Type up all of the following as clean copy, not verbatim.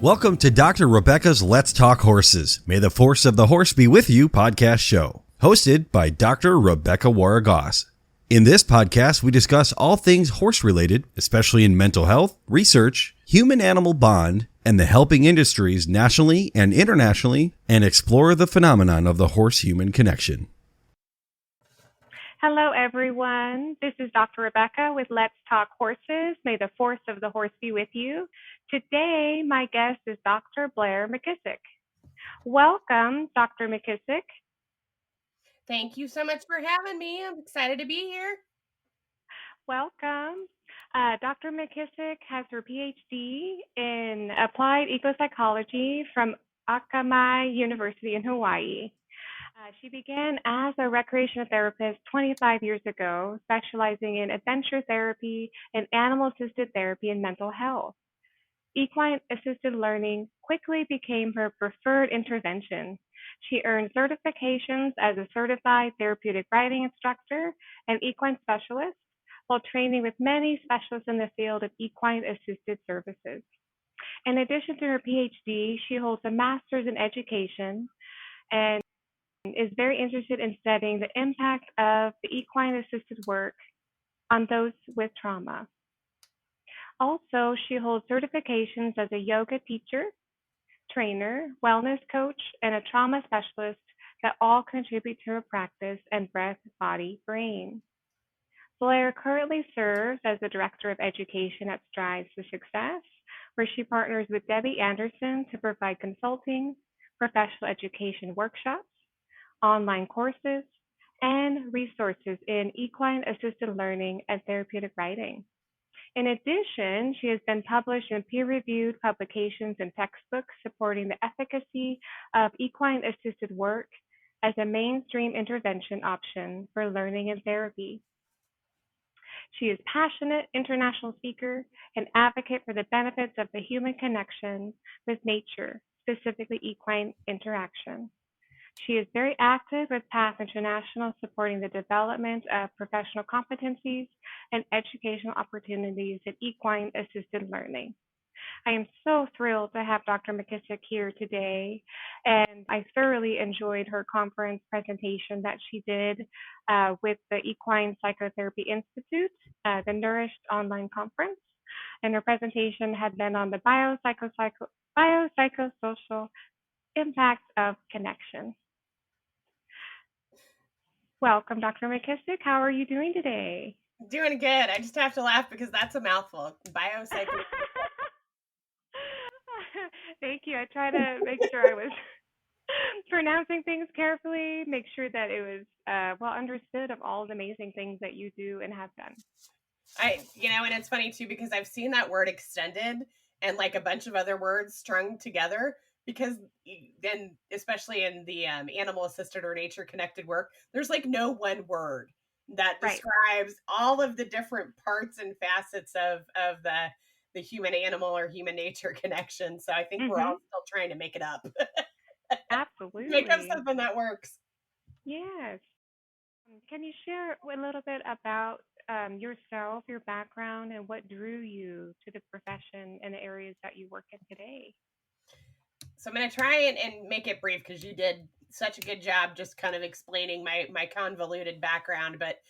Welcome to Dr. Rebecca's Let's Talk Horses. May the force of the horse be with you podcast show, hosted by Dr. Rebecca Wara-Goss. In this podcast, we discuss all things horse-related, especially in mental health, research, human-animal bond, and the helping industries nationally and internationally, and explore the phenomenon of the horse-human connection. Hello, everyone. This is Dr. Rebecca with Let's Talk Horses. May the force of the horse be with you. Today, my guest is Dr. Blair McKissock. Welcome, Dr. McKissock. Thank you so much for having me. I'm excited to be here. Welcome. Dr. McKissock has her Ph.D. in Applied EcoPsychology from Akamai University in Hawaii. She began as a recreational therapist 25 years ago, specializing in adventure therapy and animal-assisted therapy and mental health. Equine-assisted learning quickly became her preferred intervention. She earned certifications as a Certified Therapeutic Riding Instructor and Equine Specialist, while training with many specialists in the field of equine-assisted services. In addition to her PhD, she holds a Master's in Education and is very interested in studying the impact of the equine-assisted work on those with trauma. Also, she holds certifications as a yoga teacher, trainer, wellness coach, and a trauma specialist that all contribute to her practice and breath, body, brain. Blair currently serves as the Director of Education at Strides for Success, where she partners with Debbie Anderson to provide consulting, professional education workshops, online courses, and resources in equine-assisted learning and therapeutic riding. In addition, she has been published in peer-reviewed publications and textbooks supporting the efficacy of equine-assisted work as a mainstream intervention option for learning and therapy. She is a passionate international speaker and advocate for the benefits of the human connection with nature, specifically equine interaction. She is very active with PATH International, supporting the development of professional competencies and educational opportunities in equine-assisted learning. I am so thrilled to have Dr. McKissock here today, and I thoroughly enjoyed her conference presentation that she did with the Equine Psychotherapy Institute, the Nourished online conference, and her presentation had been on the biopsychosocial impacts of connection. Welcome, Dr. McKissock. How are you doing today? Doing good. I just have to laugh because that's a mouthful. Biopsychology. Thank you. I try to make sure I was pronouncing things carefully, make sure that it was well understood of all the amazing things that you do and have done. And it's funny too, because I've seen that word extended and like a bunch of other words strung together, because then, especially in the animal assisted or nature connected work, there's like no one word that describes all of the different parts and facets of the human animal or human nature connection. So I think we're all still trying to make it up. Absolutely. Make up something that works. Yes. Can you share a little bit about yourself, your background, and what drew you to the profession and the areas that you work in today? So I'm going to try and make it brief, because you did such a good job just kind of explaining my convoluted background. But,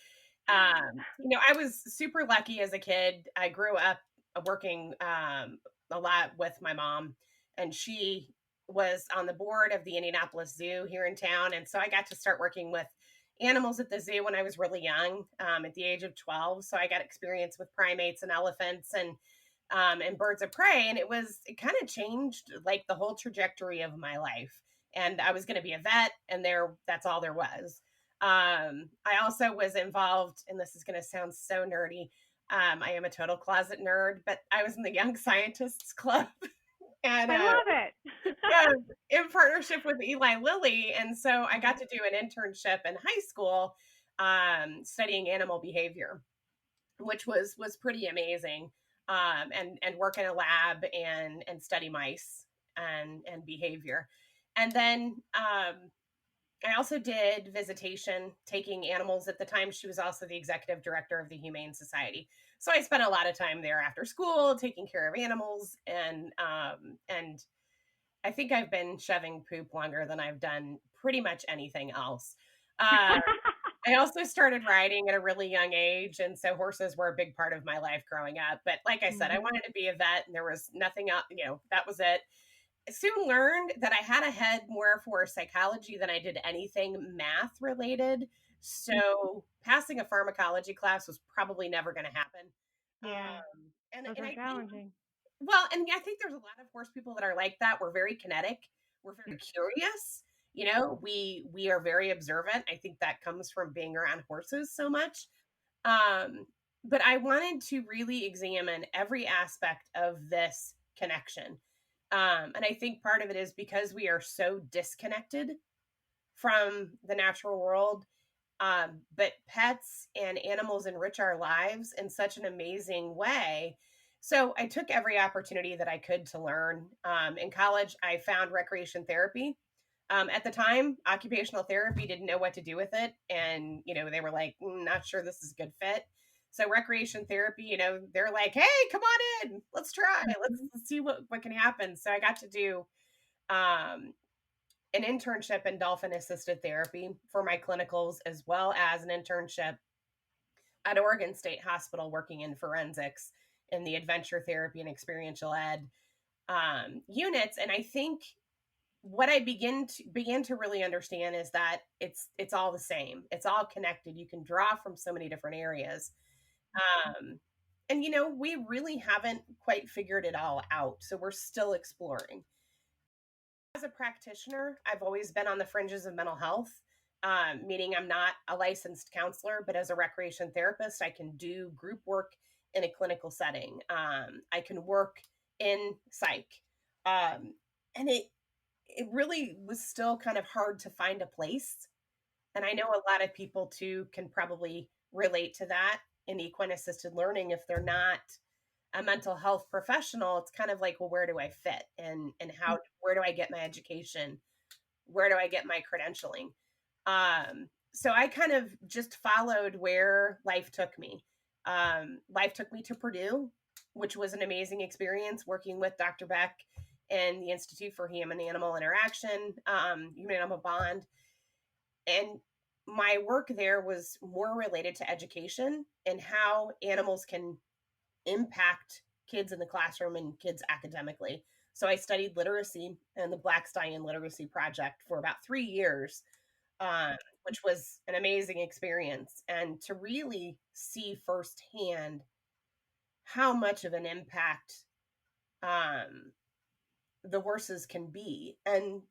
I was super lucky as a kid. I grew up working a lot with my mom, and she was on the board of the Indianapolis Zoo here in town. And so I got to start working with animals at the zoo when I was really young, at the age of 12. So I got experience with primates and elephants and birds of prey. And it kind of changed like the whole trajectory of my life. And I was going to be a vet, and that's all there was. I also was involved, and this is going to sound so nerdy. I am a total closet nerd, but I was in the Young Scientists Club. And I love it. in partnership with Eli Lilly. And so I got to do an internship in high school studying animal behavior, which was pretty amazing. And work in a lab and study mice and behavior. And then I also did visitation, taking animals. At the time, she was also the executive director of the Humane Society. So I spent a lot of time there after school, taking care of animals, and I think I've been shoving poop longer than I've done pretty much anything else. I also started riding at a really young age, and so horses were a big part of my life growing up. But like I said, I wanted to be a vet, and there was nothing else, that was it. I soon learned that I had a head more for psychology than I did anything math related. So passing a pharmacology class was probably never going to happen. Yeah, those And are I think, challenging. well, and I think there's a lot of horse people that are like that. We're very kinetic. We're very curious. We are very observant. I think that comes from being around horses so much. Um, but I wanted to really examine every aspect of this connection. And I think part of it is because we are so disconnected from the natural world. But pets and animals enrich our lives in such an amazing way. So I took every opportunity that I could to learn. In college, I found recreation therapy. At the time, occupational therapy didn't know what to do with it. And, they were like, not sure this is a good fit. So recreation therapy, they're like, hey, come on in, let's try, let's see what can happen. So I got to do um, an internship in dolphin assisted therapy for my clinicals, as well as an internship at Oregon State Hospital working in forensics in the adventure therapy and experiential ed units. And I think what I began to really understand is that it's all the same. It's all connected. You can draw from so many different areas. Um, and we really haven't quite figured it all out. So we're still exploring. As a practitioner, I've always been on the fringes of mental health, meaning I'm not a licensed counselor, but as a recreation therapist, I can do group work in a clinical setting. I can work in psych. And it really was still kind of hard to find a place. And I know a lot of people too can probably relate to that in equine assisted learning. If they're not a mental health professional, it's kind of like, well, where do I fit, and where do I get my education? Where do I get my credentialing? So I kind of just followed where life took me. Life took me to Purdue, which was an amazing experience working with Dr. Beck and the Institute for Human Animal Interaction, Human Animal Bond. And my work there was more related to education and how animals can impact kids in the classroom and kids academically. So I studied literacy and the Blackstein Literacy Project for about 3 years, which was an amazing experience. And to really see firsthand how much of an impact the horses can be, and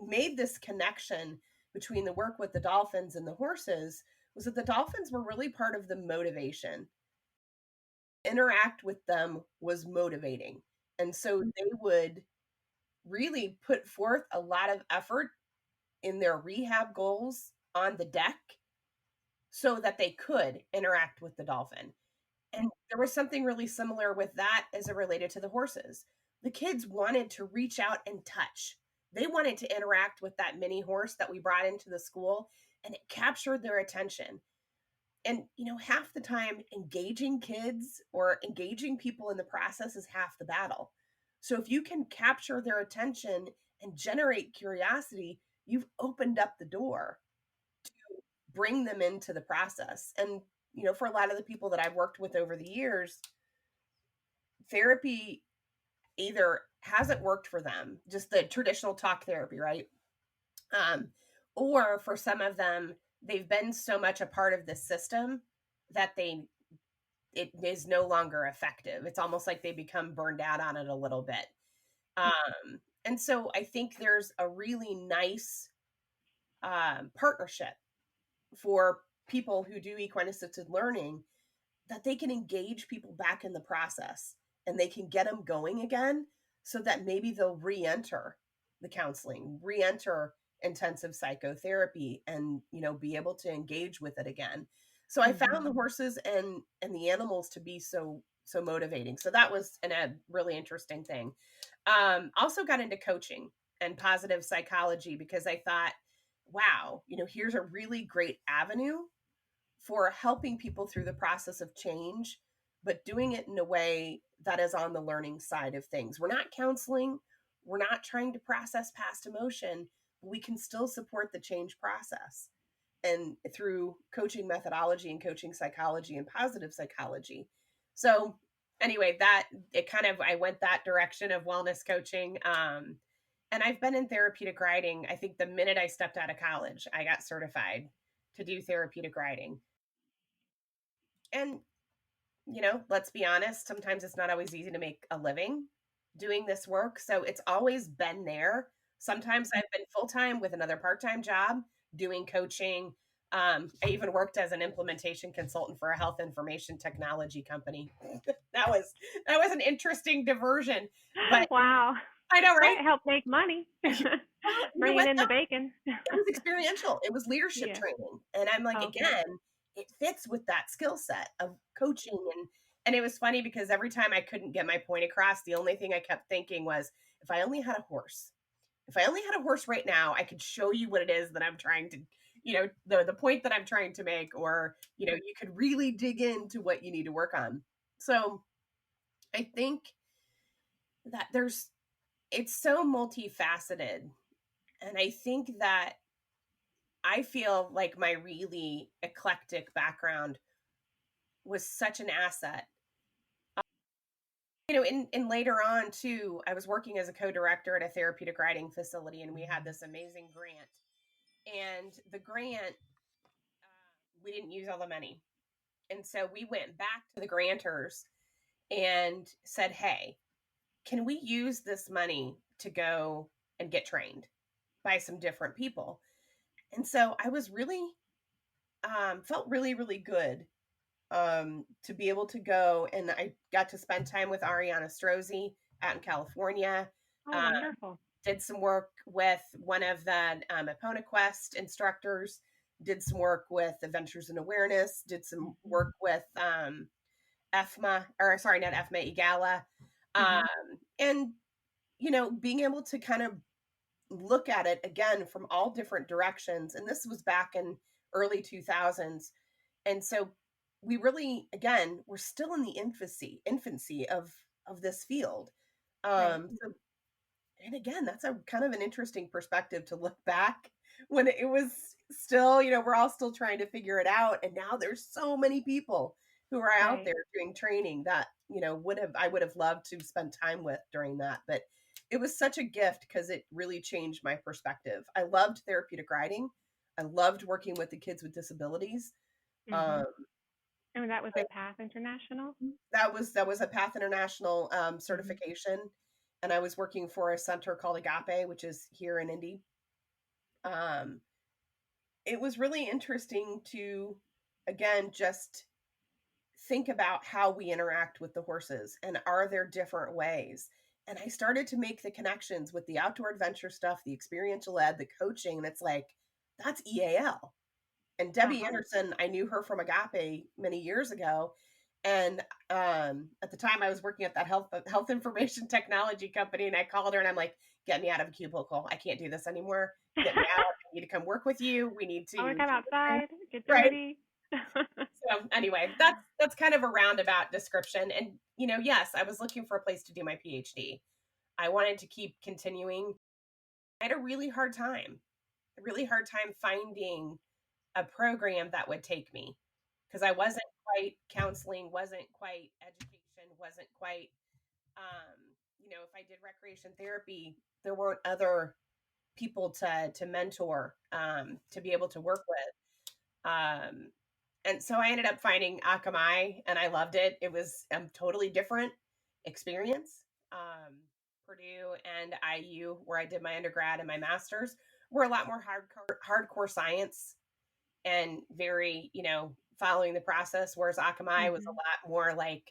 made this connection between the work with the dolphins and the horses, was that the dolphins were really part of the motivation. Interact with them was motivating. And so they would really put forth a lot of effort in their rehab goals on the deck so that they could interact with the dolphin. And there was something really similar with that as it related to the horses. The kids wanted to reach out and touch. They wanted to interact with that mini horse that we brought into the school, and it captured their attention. And, half the time, engaging kids or engaging people in the process is half the battle. So if you can capture their attention and generate curiosity, you've opened up the door to bring them into the process. And, for a lot of the people that I've worked with over the years, therapy either hasn't worked for them, just the traditional talk therapy, right? Or for some of them, they've been so much a part of the system that it is no longer effective. It's almost like they become burned out on it a little bit. And so I think there's a really nice partnership for people who do equine assisted learning, that they can engage people back in the process and they can get them going again, so that maybe they'll re-enter the counseling, re-enter intensive psychotherapy, and be able to engage with it again. So I found the horses and the animals to be so motivating. So that was a really interesting thing. Also got into coaching and positive psychology because I thought, wow, here's a really great avenue for helping people through the process of change but doing it in a way that is on the learning side of things. We're not counseling. We're not trying to process past emotion. We can still support the change process. And through coaching methodology and coaching psychology and positive psychology. So anyway, I went that direction of wellness coaching. And I've been in therapeutic riding. I think the minute I stepped out of college, I got certified to do therapeutic riding. And, let's be honest, sometimes it's not always easy to make a living doing this work. So it's always been there. Sometimes I've been full-time with another part-time job doing coaching. I even worked as an implementation consultant for a health information technology company. that was an interesting diversion. But wow. I know, right? That helped make money. Bringing in the bacon. It was experiential. It was leadership training. And I'm like, again, it fits with that skill set of coaching. And it was funny because every time I couldn't get my point across, the only thing I kept thinking was, if I only had a horse right now, I could show you what it is that I'm trying to, the point that I'm trying to make, or, you could really dig into what you need to work on. So I think that it's so multifaceted. And I think that I feel like my really eclectic background was such an asset. In later on too, I was working as a co-director at a therapeutic riding facility, and we had this amazing grant. And the grant, we didn't use all the money. And so we went back to the grantors and said, hey, can we use this money to go and get trained by some different people? And so I was really, felt really, really good to be able to go. And I got to spend time with Ariana Strozzi out in California. Oh, wonderful. Did some work with one of the Equine-assisted instructors, did some work with Adventures in Awareness, did some work with EFMA, or sorry, not EFMA, EGALA. And, being able to kind of look at it again from all different directions. And this was back in early 2000s. And so we really, again, we're still in the infancy of this field. And again, that's a kind of an interesting perspective to look back when it was still, we're all still trying to figure it out. And now there's so many people who are out there doing training that, I would have loved to spend time with during that. But it was such a gift because it really changed my perspective. I loved therapeutic riding. I loved working with the kids with disabilities. And that was a PATH International? That was a PATH International certification. And I was working for a center called Agape, which is here in Indy. It was really interesting to, again, just think about how we interact with the horses and are there different ways? And I started to make the connections with the outdoor adventure stuff, the experiential ed, the coaching. And it's like, that's EAL. And Debbie Anderson, I knew her from Agape many years ago. And at the time I was working at that health information technology company, and I called her and I'm like, get me out of a cubicle. I can't do this anymore. Get me out. I need to come work with you. We need to come outside, get dirty. So anyway, that's kind of a roundabout description. And, yes, I was looking for a place to do my PhD. I wanted to keep continuing. I had a really hard time finding a program that would take me, because I wasn't quite counseling, wasn't quite education, wasn't quite, if I did recreation therapy, there weren't other people to mentor, to be able to work with. And so I ended up finding Akamai, and I loved it. It was a totally different experience. Purdue and IU, where I did my undergrad and my master's, were a lot more hardcore science and very, following the process, whereas Akamai was a lot more like,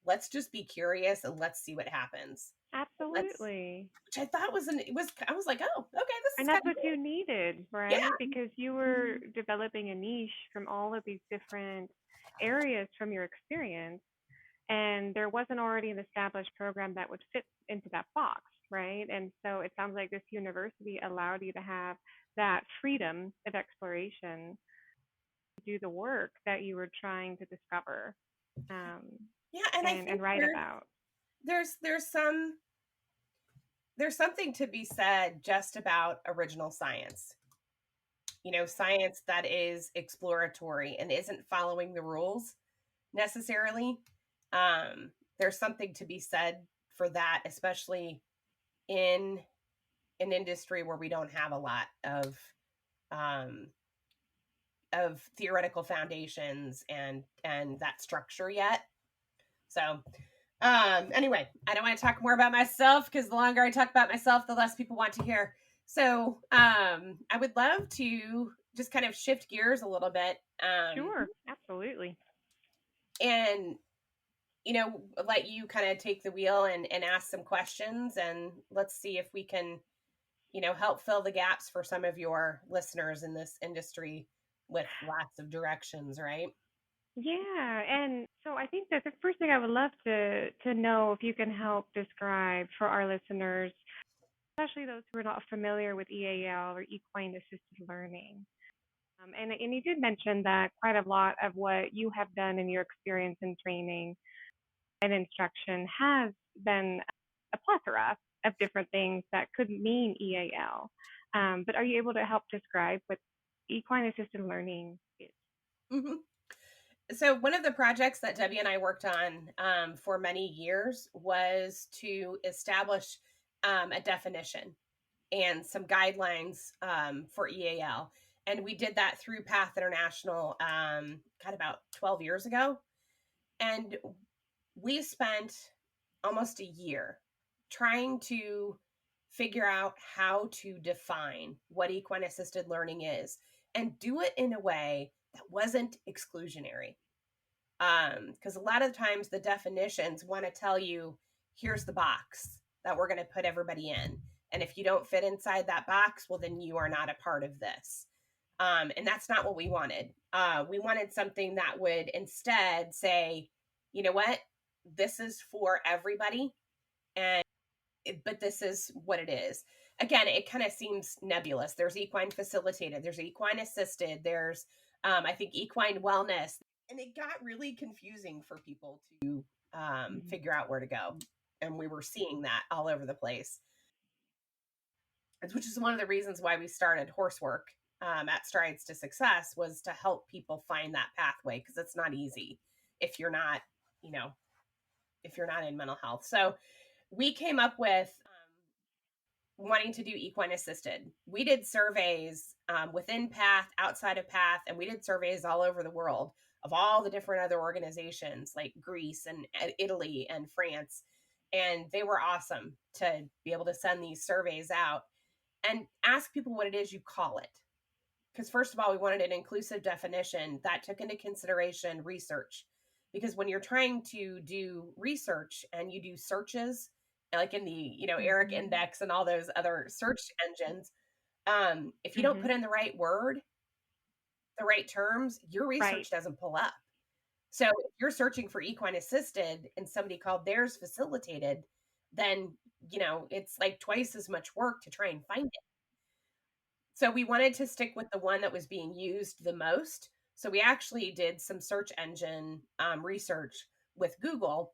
let's just be curious and let's see what happens. Absolutely. Which I thought I was like, oh, okay, this is. And that's what you needed, right? Yeah. Because you were developing a niche from all of these different areas from your experience. And there wasn't already an established program that would fit into that box, right? And so it sounds like this university allowed you to have that freedom of exploration to do the work that you were trying to discover. Yeah, and I think and write about. there's something to be said just about original science. Science that is exploratory and isn't following the rules necessarily. There's something to be said for that, especially in an industry where we don't have a lot um, of theoretical foundations and that structure yet. So anyway, I don't want to talk more about myself because the longer I talk about myself, the less people want to hear. So I would love to just kind of shift gears a little bit. Sure, absolutely. And let you kind of take the wheel and ask some questions, and let's see if we can help fill the gaps for some of your listeners in this industry with lots of directions, right? Yeah, and so I think that the first thing I would love to know if you can help describe for our listeners, especially those who are not familiar with EAL or equine assisted learning. And you did mention that quite a lot of what you have done in your experience in training and instruction has been a plethora of different things that could mean EAL. But are you able to help describe what equine assisted learning is? Mm-hmm. So one of the projects that Debbie and I worked on for many years was to establish a definition and some guidelines for EAL. And we did that through PATH International, about 12 years ago. And we spent almost a year trying to figure out how to define what equine assisted learning is and do it in a way that wasn't exclusionary. Because a lot of times the definitions want to tell you, here's the box that we're going to put everybody in. And if you don't fit inside that box, well, then you are not a part of this. And that's not what we wanted. We wanted something that would instead say, you know what, this is for everybody. But this is what it is. Again, it kind of seems nebulous. There's equine facilitated, there's equine assisted, there's, I think, equine wellness. And it got really confusing for people to figure out where to go. And we were seeing that all over the place, which is one of the reasons why we started Horsework at Strides to Success, was to help people find that pathway, because it's not easy if you're not, if you're not in mental health. So we came up with wanting to do equine assisted. We did surveys within PATH, outside of PATH, and we did surveys all over the world of all the different other organizations like Greece and Italy and France. And they were awesome to be able to send these surveys out and ask people what it is you call it. Because first of all, we wanted an inclusive definition that took into consideration research. Because when you're trying to do research and you do searches, like in the ERIC index and all those other search engines, if you don't put in the right word, the right terms, your research doesn't pull up. So if you're searching for equine assisted and somebody called theirs facilitated, then it's like twice as much work to try and find it. So we wanted to stick with the one that was being used the most. So we actually did some search engine research with Google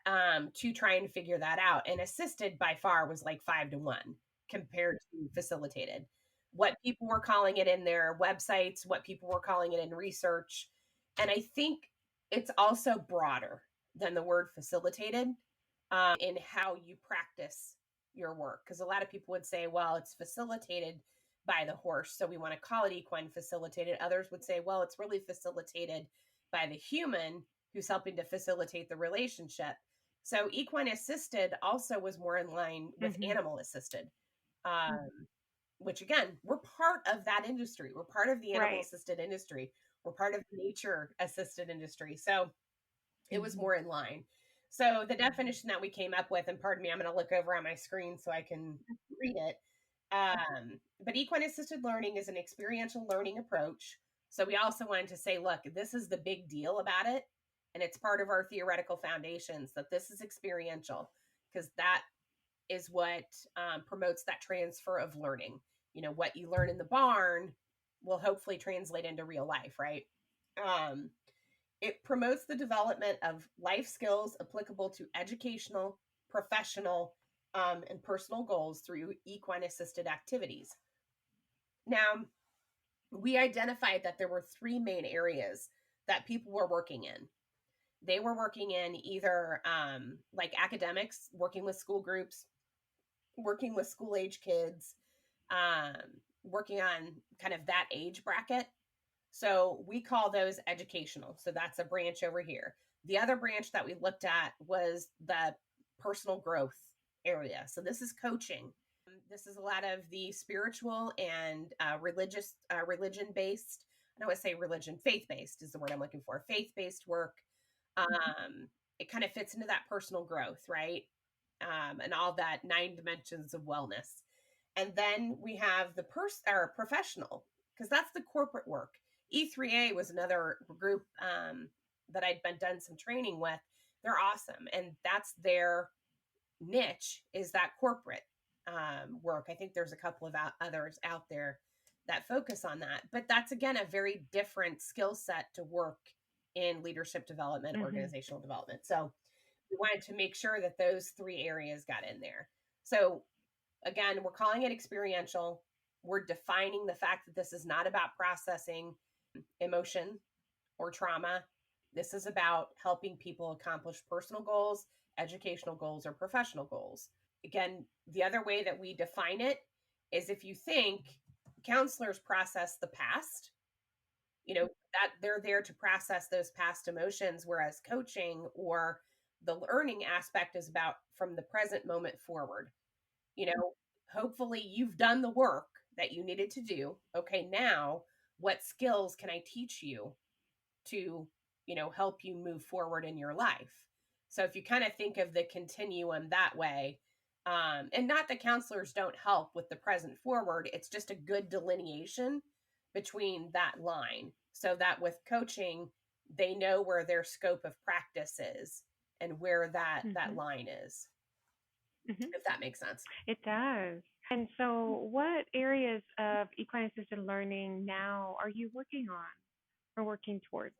to try and figure that out. And assisted by far was like 5-1 compared to facilitated. What people were calling it in their websites, what people were calling it in research. And I think it's also broader than the word facilitated in how you practice your work. Because a lot of people would say, well, it's facilitated by the horse, so we want to call it equine facilitated. Others would say, well, it's really facilitated by the human who's helping to facilitate the relationship. So equine assisted also was more in line with animal assisted, which again, we're part of that industry. We're part of the animal assisted industry. We're part of the nature assisted industry. So it was more in line. So the definition that we came up with, and pardon me, I'm going to look over on my screen so I can read it. But equine assisted learning is an experiential learning approach. So we also wanted to say, look, this is the big deal about it. And it's part of our theoretical foundations that this is experiential, because that is what promotes that transfer of learning. What you learn in the barn will hopefully translate into real life, right? It promotes the development of life skills applicable to educational, professional, and personal goals through equine-assisted activities. Now, we identified that there were three main areas that people were working in. They were working in either like academics, working with school groups, working with school age kids, working on kind of that age bracket. So we call those educational. So that's a branch over here. The other branch that we looked at was the personal growth area. So this is coaching. This is a lot of the spiritual and religion based. I don't want to say religion, faith based is the word I'm looking for. Faith based work. It kind of fits into that personal growth, right? And all that 9 dimensions of wellness. And then we have the professional, because that's the corporate work. E3A was another group that I'd done some training with. They're awesome. And that's their niche, is that corporate work. I think there's a couple of others out there that focus on that. But that's, again, a very different skill set to work in leadership development, organizational development. So we wanted to make sure that those three areas got in there. So again, we're calling it experiential. We're defining the fact that this is not about processing emotion or trauma. This is about helping people accomplish personal goals, educational goals, or professional goals. Again, the other way that we define it is, if you think counselors process the past, that they're there to process those past emotions, whereas coaching or the learning aspect is about from the present moment forward. Hopefully you've done the work that you needed to do. Okay, now what skills can I teach you to, help you move forward in your life? So if you kind of think of the continuum that way, and not that counselors don't help with the present forward, it's just a good delineation between that line, so that with coaching, they know where their scope of practice is and where that line is. If that makes sense. It does. And so what areas of equine-assisted learning now are you working on or working towards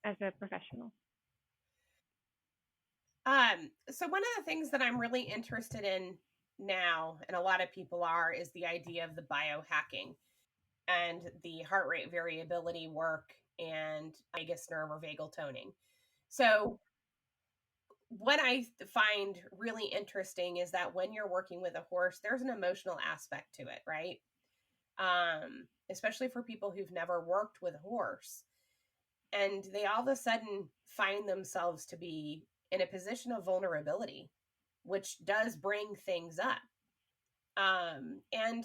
as a professional? So one of the things that I'm really interested in now, and a lot of people are, is the idea of the biohacking and the heart rate variability work and vagus nerve or vagal toning. So what I find really interesting is that when you're working with a horse, there's an emotional aspect to it, right? Especially for people who've never worked with a horse. And they all of a sudden find themselves to be in a position of vulnerability, which does bring things up. And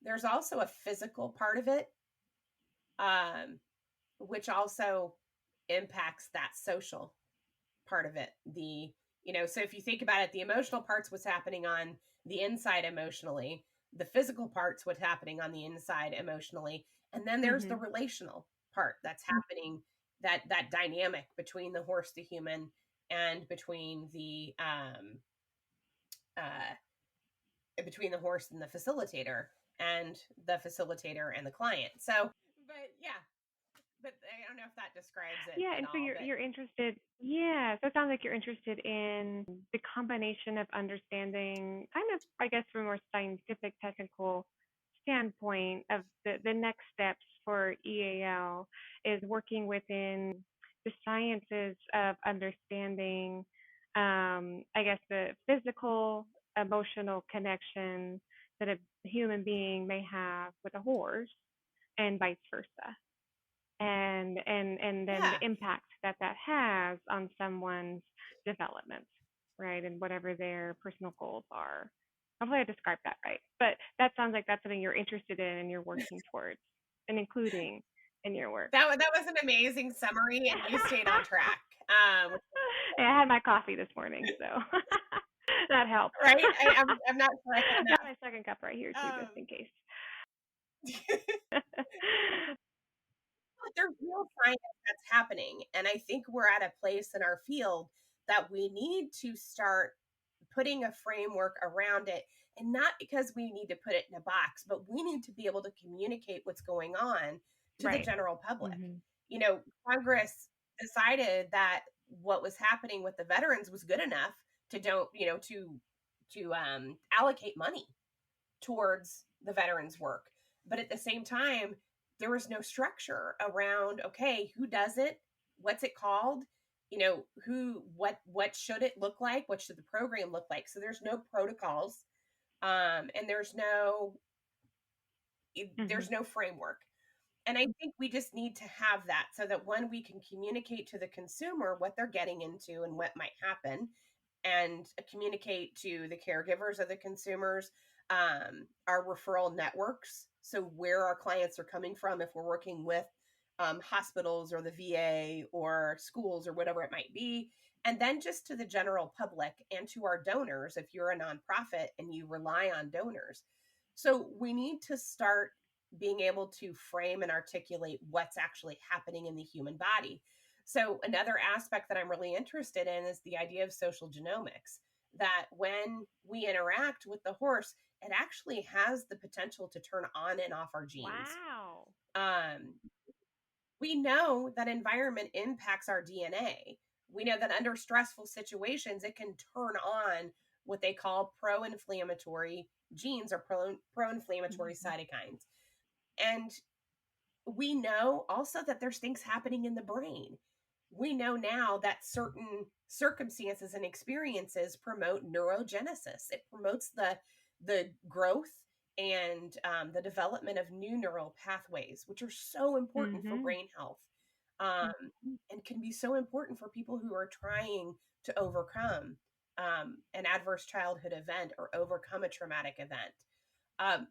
there's also a physical part of it, which also impacts that social part of it. So if you think about it, the emotional part's what's happening on the inside emotionally, the physical part's what's happening on the inside emotionally. And then there's the relational part that's happening, that dynamic between the horse, the human, and between the horse and the facilitator, and the facilitator and the client. So, but yeah, but I don't know if that describes it. Yeah, and so you're interested. Yeah, so it sounds like you're interested in the combination of understanding, kind of, I guess, from a more scientific, technical standpoint of the next steps for EAL is working within the sciences of understanding, I guess, the physical, emotional connection that a human being may have with a horse, and vice versa. And then the impact that has on someone's development, right? And whatever their personal goals are. Hopefully I described that right. But that sounds like that's something you're interested in and you're working towards and including in your work. That was an amazing summary, and you stayed on track. Yeah, I had my coffee this morning, so that helped. Right? I'm not sure. I got my second cup right here too, just in case. There's real science that's happening, and I think we're at a place in our field that we need to start putting a framework around it, and not because we need to put it in a box, but we need to be able to communicate what's going on to the general public. Congress, decided that what was happening with the veterans was good enough to allocate money towards the veterans work. But at the same time, there was no structure around, okay, who does it? What's it called? What should it look like? What should the program look like? So there's no protocols, and there's no framework. And I think we just need to have that so that when we can communicate to the consumer what they're getting into and what might happen, and communicate to the caregivers of the consumers, our referral networks. So where our clients are coming from, if we're working with hospitals or the VA or schools or whatever it might be, and then just to the general public and to our donors, if you're a nonprofit and you rely on donors. So we need to start being able to frame and articulate what's actually happening in the human body. So another aspect that I'm really interested in is the idea of social genomics, that when we interact with the horse, it actually has the potential to turn on and off our genes. Wow. We know that environment impacts our DNA. We know that under stressful situations, it can turn on what they call pro-inflammatory genes or pro-inflammatory cytokines. And we know also that there's things happening in the brain. We know now that certain circumstances and experiences promote neurogenesis. It promotes the growth and the development of new neural pathways, which are so important for brain health, and can be so important for people who are trying to overcome an adverse childhood event or overcome a traumatic event.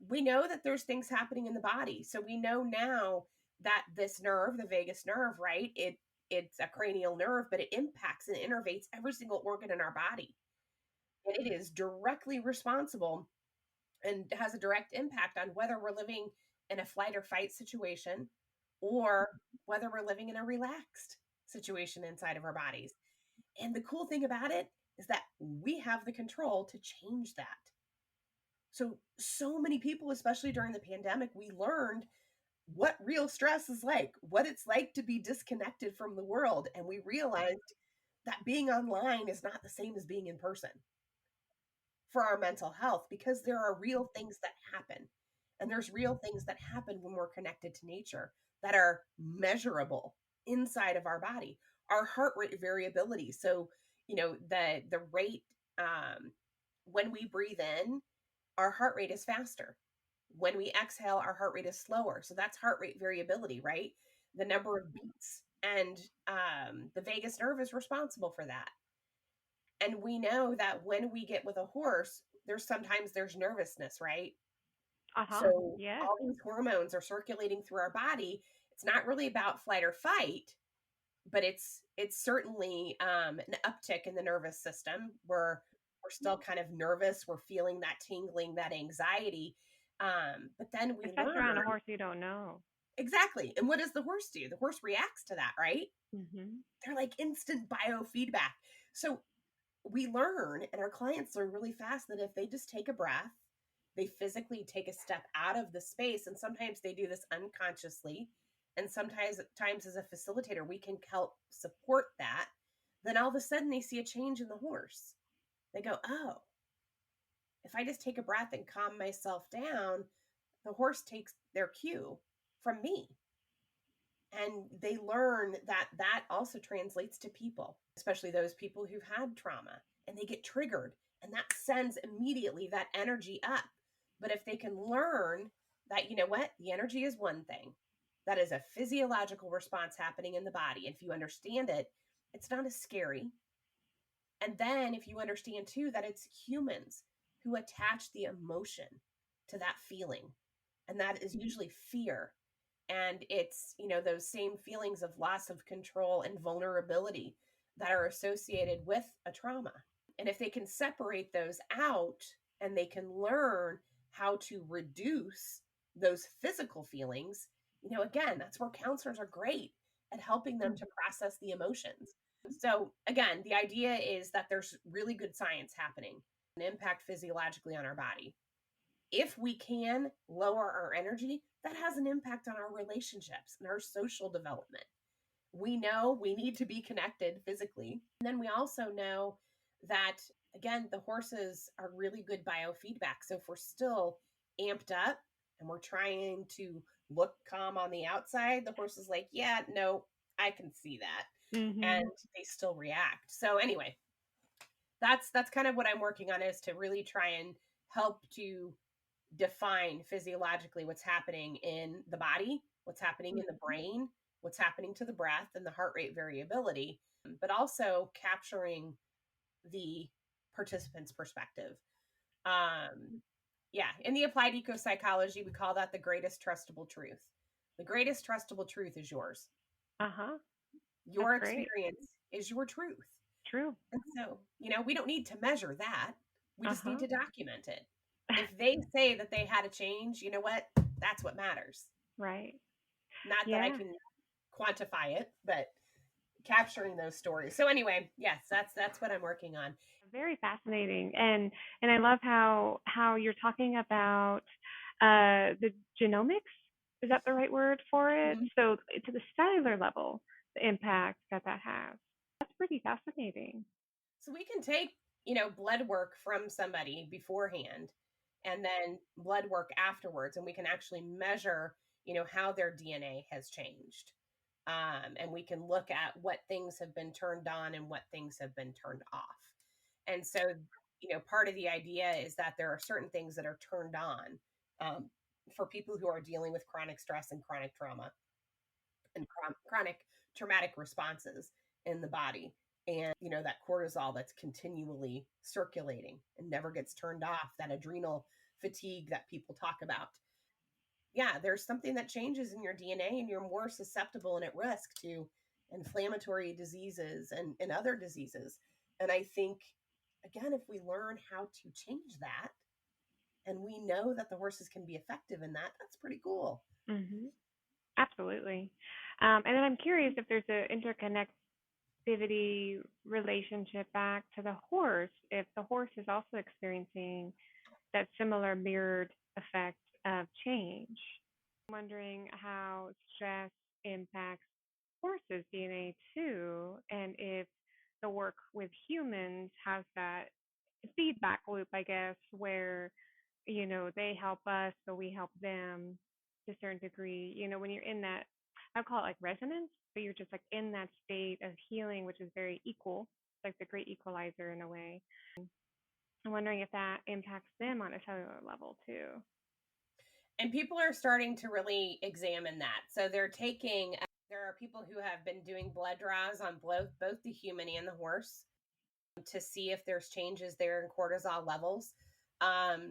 We know that there's things happening in the body. So we know now that this nerve, the vagus nerve, right? It's a cranial nerve, but it impacts and innervates every single organ in our body. And it is directly responsible and has a direct impact on whether we're living in a flight or fight situation or whether we're living in a relaxed situation inside of our bodies. And the cool thing about it is that we have the control to change that. So many people, especially during the pandemic, we learned what real stress is like, what it's like to be disconnected from the world. And we realized that being online is not the same as being in person for our mental health, because there are real things that happen. And there's real things that happen when we're connected to nature that are measurable inside of our body. Our heart rate variability. So, the rate, when we breathe in, our heart rate is faster. When we exhale, our heart rate is slower. So that's heart rate variability, right? The number of beats. And the vagus nerve is responsible for that. And we know that when we get with a horse, there's nervousness, right? So Yes. all these hormones are circulating through our body. It's not really about flight or fight, but it's certainly an uptick in the nervous system where we're still kind of nervous. We're feeling that tingling, that anxiety. But then we Especially around a horse you don't know. Exactly. And what does the horse do? The horse reacts to that, right? They're like instant biofeedback. So we learn, and our clients learn really fast, that if they just take a breath, they physically take a step out of the space, and sometimes they do this unconsciously, and sometimes as a facilitator, we can help support that. Then all of a sudden they see a change in the horse. They go, oh, if I just take a breath and calm myself down, the horse takes their cue from me. And they learn that also translates to people, especially those people who've had trauma, and they get triggered, and that sends immediately that energy up. But if they can learn that, you know what, the energy is one thing, that is a physiological response happening in the body. And if you understand it, it's not as scary. And then if you understand too that it's humans who attach the emotion to that feeling, and that is usually fear. And it's, those same feelings of loss of control and vulnerability that are associated with a trauma. And if they can separate those out and they can learn how to reduce those physical feelings, again, that's where counselors are great at helping them to process the emotions. So again, the idea is that there's really good science happening, an impact physiologically on our body. If we can lower our energy, that has an impact on our relationships and our social development. we know we need to be connected physically. And then we also know that, again, the horses are really good biofeedback. So if we're still amped up and we're trying to look calm on the outside, the horse is like, yeah, no, I can see that. Mm-hmm. And they still react. So anyway, that's kind of what I'm working on, is to really try and help to define physiologically what's happening in the body, what's happening in the brain, what's happening to the breath and the heart rate variability, but also capturing the participant's perspective. Yeah, in the applied ecopsychology, we call that the greatest trustable truth. The greatest trustable truth is yours. Uh-huh. Your experience is your truth. True. And so, we don't need to measure that. We just need Uh-huh. to document it. If they say that they had a change, you know what? That's what matters. Right. Not that I can quantify it, but capturing those stories. So anyway, yes, that's what I'm working on. Very fascinating. And I love how you're talking about the genomics. Is that the right word for it? Mm-hmm. So to the cellular level, the impact that has. That's pretty fascinating. So we can take, blood work from somebody beforehand and then blood work afterwards, and we can actually measure, how their DNA has changed. And we can look at what things have been turned on and what things have been turned off. And so, part of the idea is that there are certain things that are turned on for people who are dealing with chronic stress and chronic trauma and chronic traumatic responses in the body. And, that cortisol that's continually circulating and never gets turned off, that adrenal fatigue that people talk about. Yeah, there's something that changes in your DNA and you're more susceptible and at risk to inflammatory diseases and other diseases. And I think, again, if we learn how to change that and we know that the horses can be effective in that, that's pretty cool. Mm-hmm. Absolutely. And then I'm curious if there's an interconnectivity relationship back to the horse, if the horse is also experiencing that similar mirrored effect of change. I'm wondering how stress impacts horses' DNA too, and if the work with humans has that feedback loop, I guess, where they help us, so we help them to a certain degree. When you're in that, I call it like resonance, but you're just like in that state of healing, which is very equal, like the great equalizer in a way. I'm wondering if that impacts them on a cellular level too. And people are starting to really examine that. So there are people who have been doing blood draws on both the human and the horse to see if there's changes there in cortisol levels.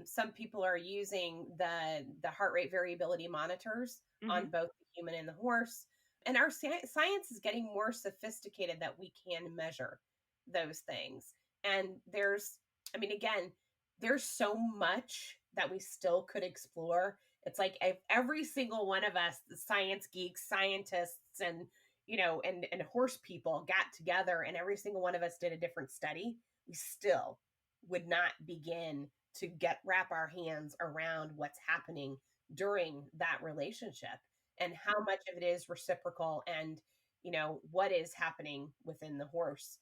Some people are using the heart rate variability monitors on both the human and the horse. And our science is getting more sophisticated that we can measure those things. And there's so much that we still could explore. It's like if every single one of us, the science geeks, scientists, and and horse people got together and every single one of us did a different study, we still would not begin to wrap our hands around what's happening during that relationship and how much of it is reciprocal and what is happening within the horse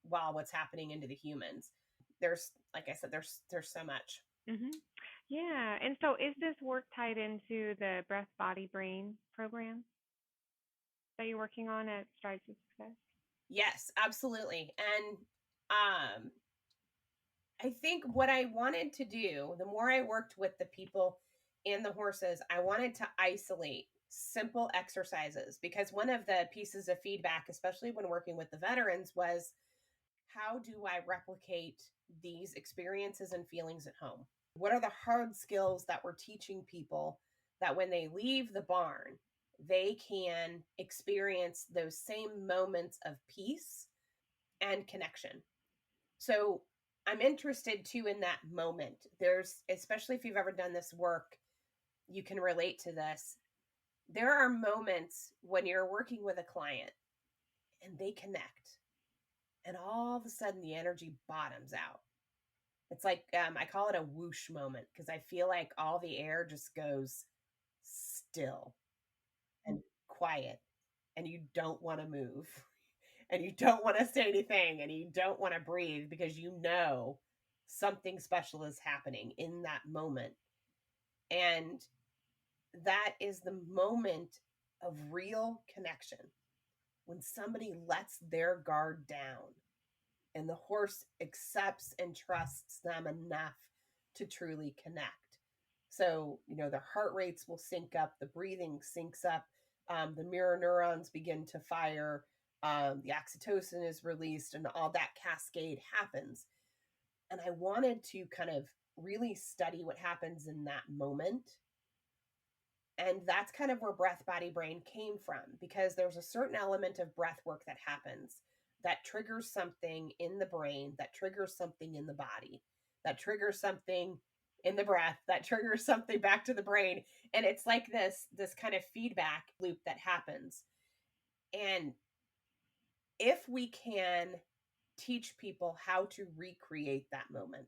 while what's happening into the humans. There's, like I said, there's so much. Mm-hmm. Yeah. And so is this work tied into the breath, body, brain program that you're working on at Strides of Success? Yes, absolutely. And I think what I wanted to do, the more I worked with the people and the horses, I wanted to isolate simple exercises, because one of the pieces of feedback, especially when working with the veterans, was how do I replicate these experiences and feelings at home? What are the hard skills that we're teaching people that when they leave the barn, they can experience those same moments of peace and connection? So I'm interested too in that moment. Especially if you've ever done this work, you can relate to this. There are moments when you're working with a client and they connect, and all of a sudden the energy bottoms out. It's like, I call it a whoosh moment, because I feel like all the air just goes still and quiet. and you don't want to move and you don't want to say anything and you don't want to breathe because you know something special is happening in that moment. And that is the moment of real connection, when somebody lets their guard down and the horse accepts and trusts them enough to truly connect. So, their heart rates will sync up, the breathing syncs up, the mirror neurons begin to fire, the oxytocin is released, and all that cascade happens. And I wanted to kind of really study what happens in that moment. And that's kind of where breath, body, brain came from, because there's a certain element of breath work that happens that triggers something in the brain, that triggers something in the body, that triggers something in the breath, that triggers something back to the brain. And it's like this kind of feedback loop that happens. And if we can teach people how to recreate that moment,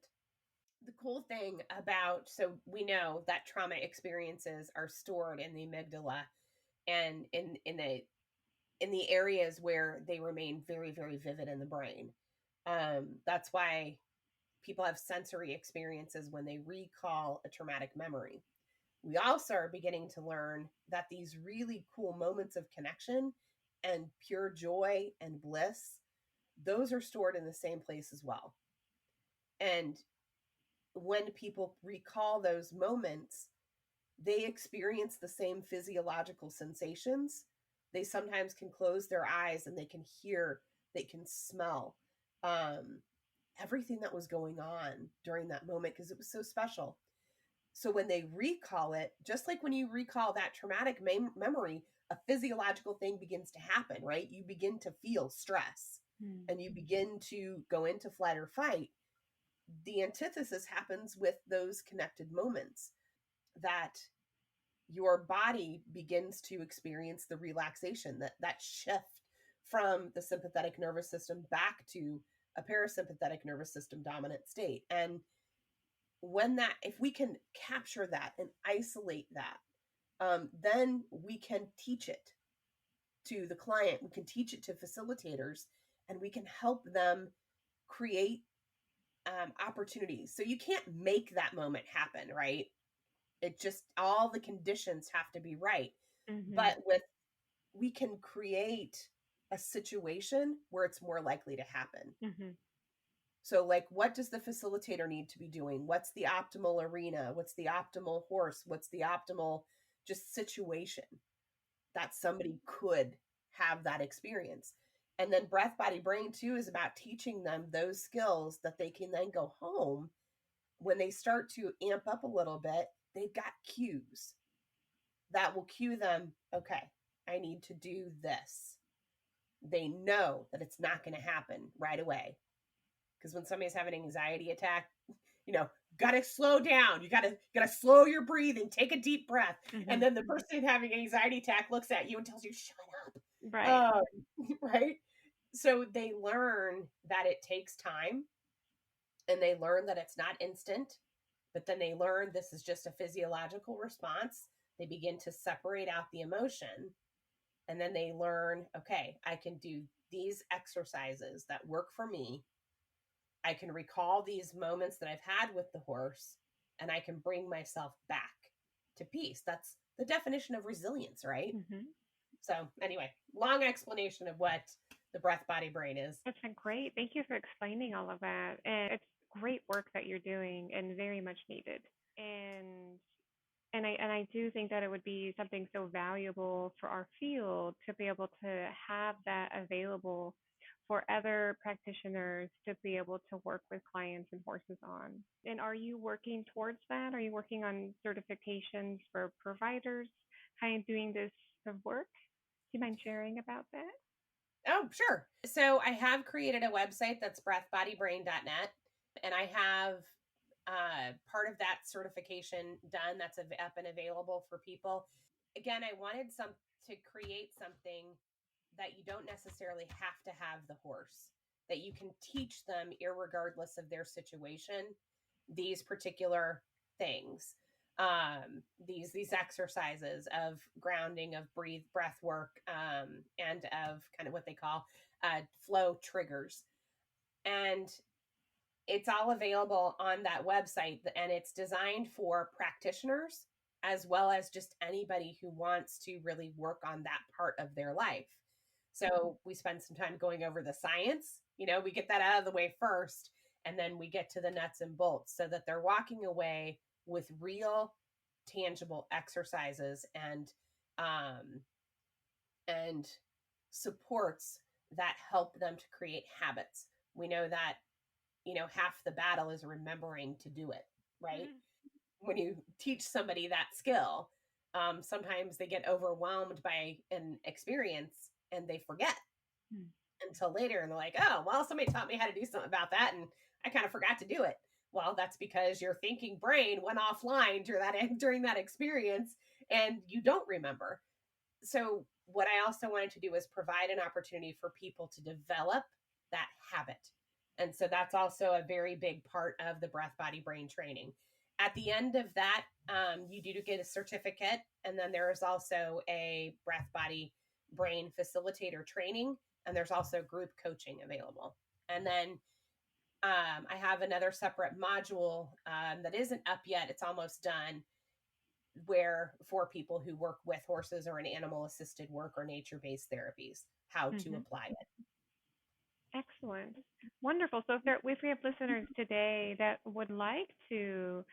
the cool thing about, so we know that trauma experiences are stored in the amygdala and in the areas where they remain very, very vivid in the brain. That's why people have sensory experiences when they recall a traumatic memory. We also are beginning to learn that these really cool moments of connection and pure joy and bliss, those are stored in the same place as well. And when people recall those moments, they experience the same physiological sensations. They sometimes can close their eyes and they can hear, they can smell everything that was going on during that moment, because it was so special. So when they recall it, just like when you recall that traumatic memory, a physiological thing begins to happen, right? You begin to feel stress and you begin to go into flight or fight. The antithesis happens with those connected moments, that your body begins to experience the relaxation, that shift from the sympathetic nervous system back to a parasympathetic nervous system dominant state. And if we can capture that and isolate that, then we can teach it to the client, we can teach it to facilitators, and we can help them create opportunities. So you can't make that moment happen, right? It just, all the conditions have to be right. But we can create a situation where it's more likely to happen. So like, what does the facilitator need to be doing? What's the optimal arena? What's the optimal horse? What's the optimal just situation that somebody could have that experience? And then breath, body, brain too is about teaching them those skills that they can then go home. When they start to amp up a little bit, they've got cues that will cue them. Okay, I need to do this. They know that it's not going to happen right away. Because when somebody's having an anxiety attack, got to slow down. You got to slow your breathing, take a deep breath. And then the person having an anxiety attack looks at you and tells you, shut up. Right. Right. So they learn that it takes time, and they learn that it's not instant, but then they learn this is just a physiological response. They begin to separate out the emotion, and then they learn, okay, I can do these exercises that work for me. I can recall these moments that I've had with the horse, and I can bring myself back to peace. That's the definition of resilience, right? So anyway, long explanation of what the breath, body, brain is. That's been great. Thank you for explaining all of that. And it's great work that you're doing and very much needed. And I do think that it would be something so valuable for our field to be able to have that available for other practitioners to be able to work with clients and horses on. And are you working towards that? Are you working on certifications for providers kind of doing this work? Do you mind sharing about that? Oh, sure. So I have created a website that's breathbodybrain.net, and I have part of that certification done. That's up and available for people. Again, I wanted to create something that you don't necessarily have to have the horse, that you can teach them irregardless of their situation, these particular things. these exercises of grounding, of breath work, and of kind of what they call flow triggers. And it's all available on that website, and it's designed for practitioners as well as just anybody who wants to really work on that part of their life. So we spend some time going over the science, we get that out of the way first, and then we get to the nuts and bolts so that they're walking away with real tangible exercises and supports that help them to create habits. We know that half the battle is remembering to do it, right? When you teach somebody that skill, sometimes they get overwhelmed by an experience and they forget until later. And they're like, oh, well, somebody taught me how to do something about that, and I kind of forgot to do it. Well, that's because your thinking brain went offline during that experience and you don't remember. So what I also wanted to do was provide an opportunity for people to develop that habit. And so that's also a very big part of the breath, body, brain training. At the end of that, you do get a certificate. And then there is also a breath, body, brain facilitator training. And there's also group coaching available. And then I have another separate module that isn't up yet. It's almost done, where for people who work with horses or in animal assisted work or nature-based therapies, how to apply it. Excellent. Wonderful. So if we have listeners today that would like to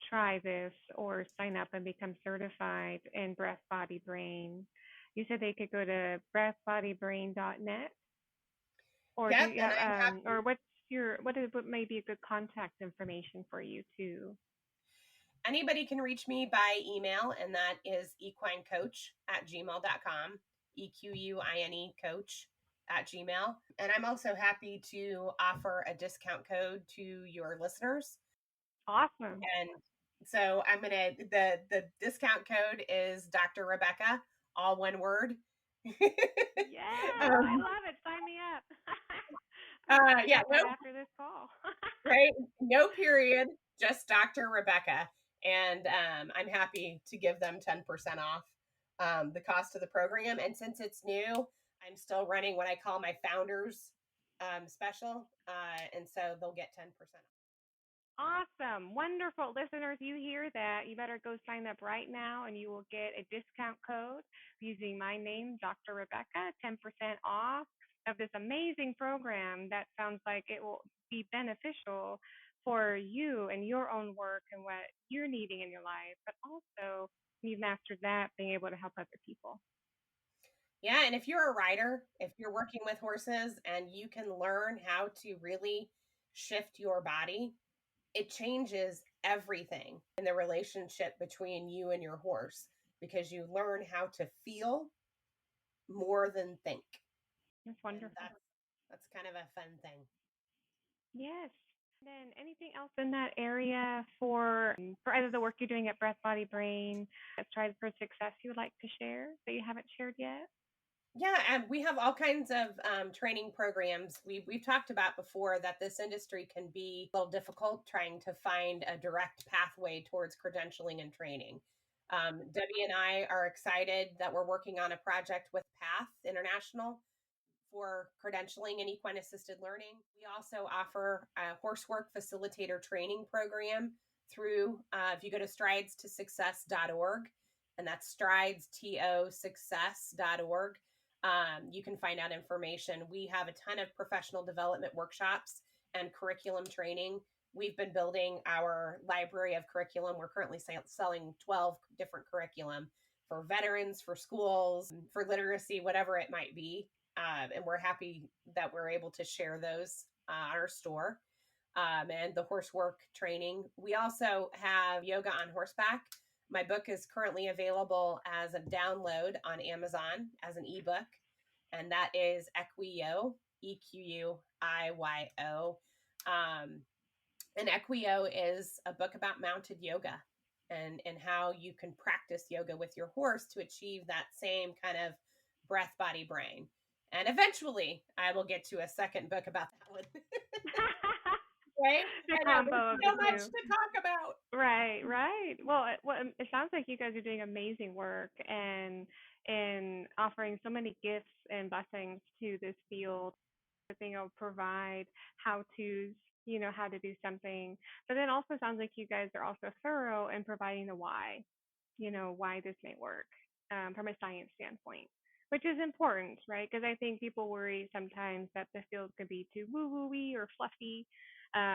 try this or sign up and become certified in breath, body, brain, you said they could go to breathbodybrain.net, or Yep, do you have, or what may be a good contact information for you too? Anybody can reach me by email, and that is equinecoach@gmail.com, EQUINE coach@gmail. And I'm also happy to offer a discount code to your listeners. Awesome. And so the discount code is Dr. Rebecca, all one word. Yeah, I love it. Sign me up. Yeah, after this call. Right? No period, just Dr. Rebecca. And I'm happy to give them 10% off the cost of the program. And since it's new, I'm still running what I call my founders special. And so they'll get 10% off. Awesome. Wonderful. Listeners, you hear that. You better go sign up right now and you will get a discount code using my name, Dr. Rebecca, 10% off of this amazing program that sounds like it will be beneficial for you and your own work and what you're needing in your life, but also when you've mastered that, being able to help other people. Yeah, and if you're a rider, if you're working with horses and you can learn how to really shift your body, it changes everything in the relationship between you and your horse, because you learn how to feel more than think. That's wonderful. That's kind of a fun thing. Yes. Then anything else in that area for either the work you're doing at Breath, Body, Brain, Strides for Success you would like to share that you haven't shared yet? Yeah, and we have all kinds of training programs. We've talked about before that this industry can be a little difficult trying to find a direct pathway towards credentialing and training. Debbie and I are excited that we're working on a project with PATH International for credentialing and equine-assisted learning. We also offer a horsework facilitator training program through, if you go to stridetosuccess.org, and that's stridetosuccess.org, you can find out information. We have a ton of professional development workshops and curriculum training. We've been building our library of curriculum. We're currently selling 12 different curriculum for veterans, for schools, for literacy, whatever it might be. And we're happy that we're able to share those on our store. And the horsework training. We also have yoga on horseback. My book is currently available as a download on Amazon as an ebook, and that is Equio, EQUIYO. And Equio is a book about mounted yoga and how you can practice yoga with your horse to achieve that same kind of breath, body, brain. And eventually I will get to a second book about that one. Right? The I know, combo of there's so the much two. to talk about. Right. Well, it sounds like you guys are doing amazing work and offering so many gifts and blessings to this field. Being able to provide how to's, how to do something. But then also sounds like you guys are also thorough in providing the why, why this may work from a science standpoint, which is important, right? Because I think people worry sometimes that the field could be too woo-woo-y or fluffy,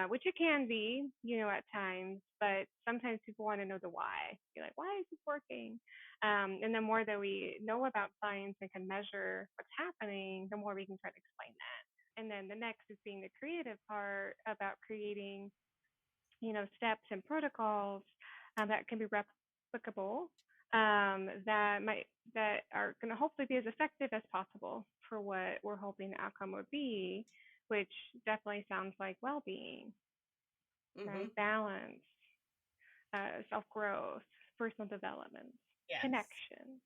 which it can be, at times. But sometimes people want to know the why. You're like, why is this working? And the more that we know about science and can measure what's happening, the more we can try to explain that. And then the next is being the creative part about creating, steps and protocols that can be replicable, that are going to hopefully be as effective as possible for what we're hoping the outcome would be, which definitely sounds like well-being, right? Balance, self-growth, personal development, Yes. connection,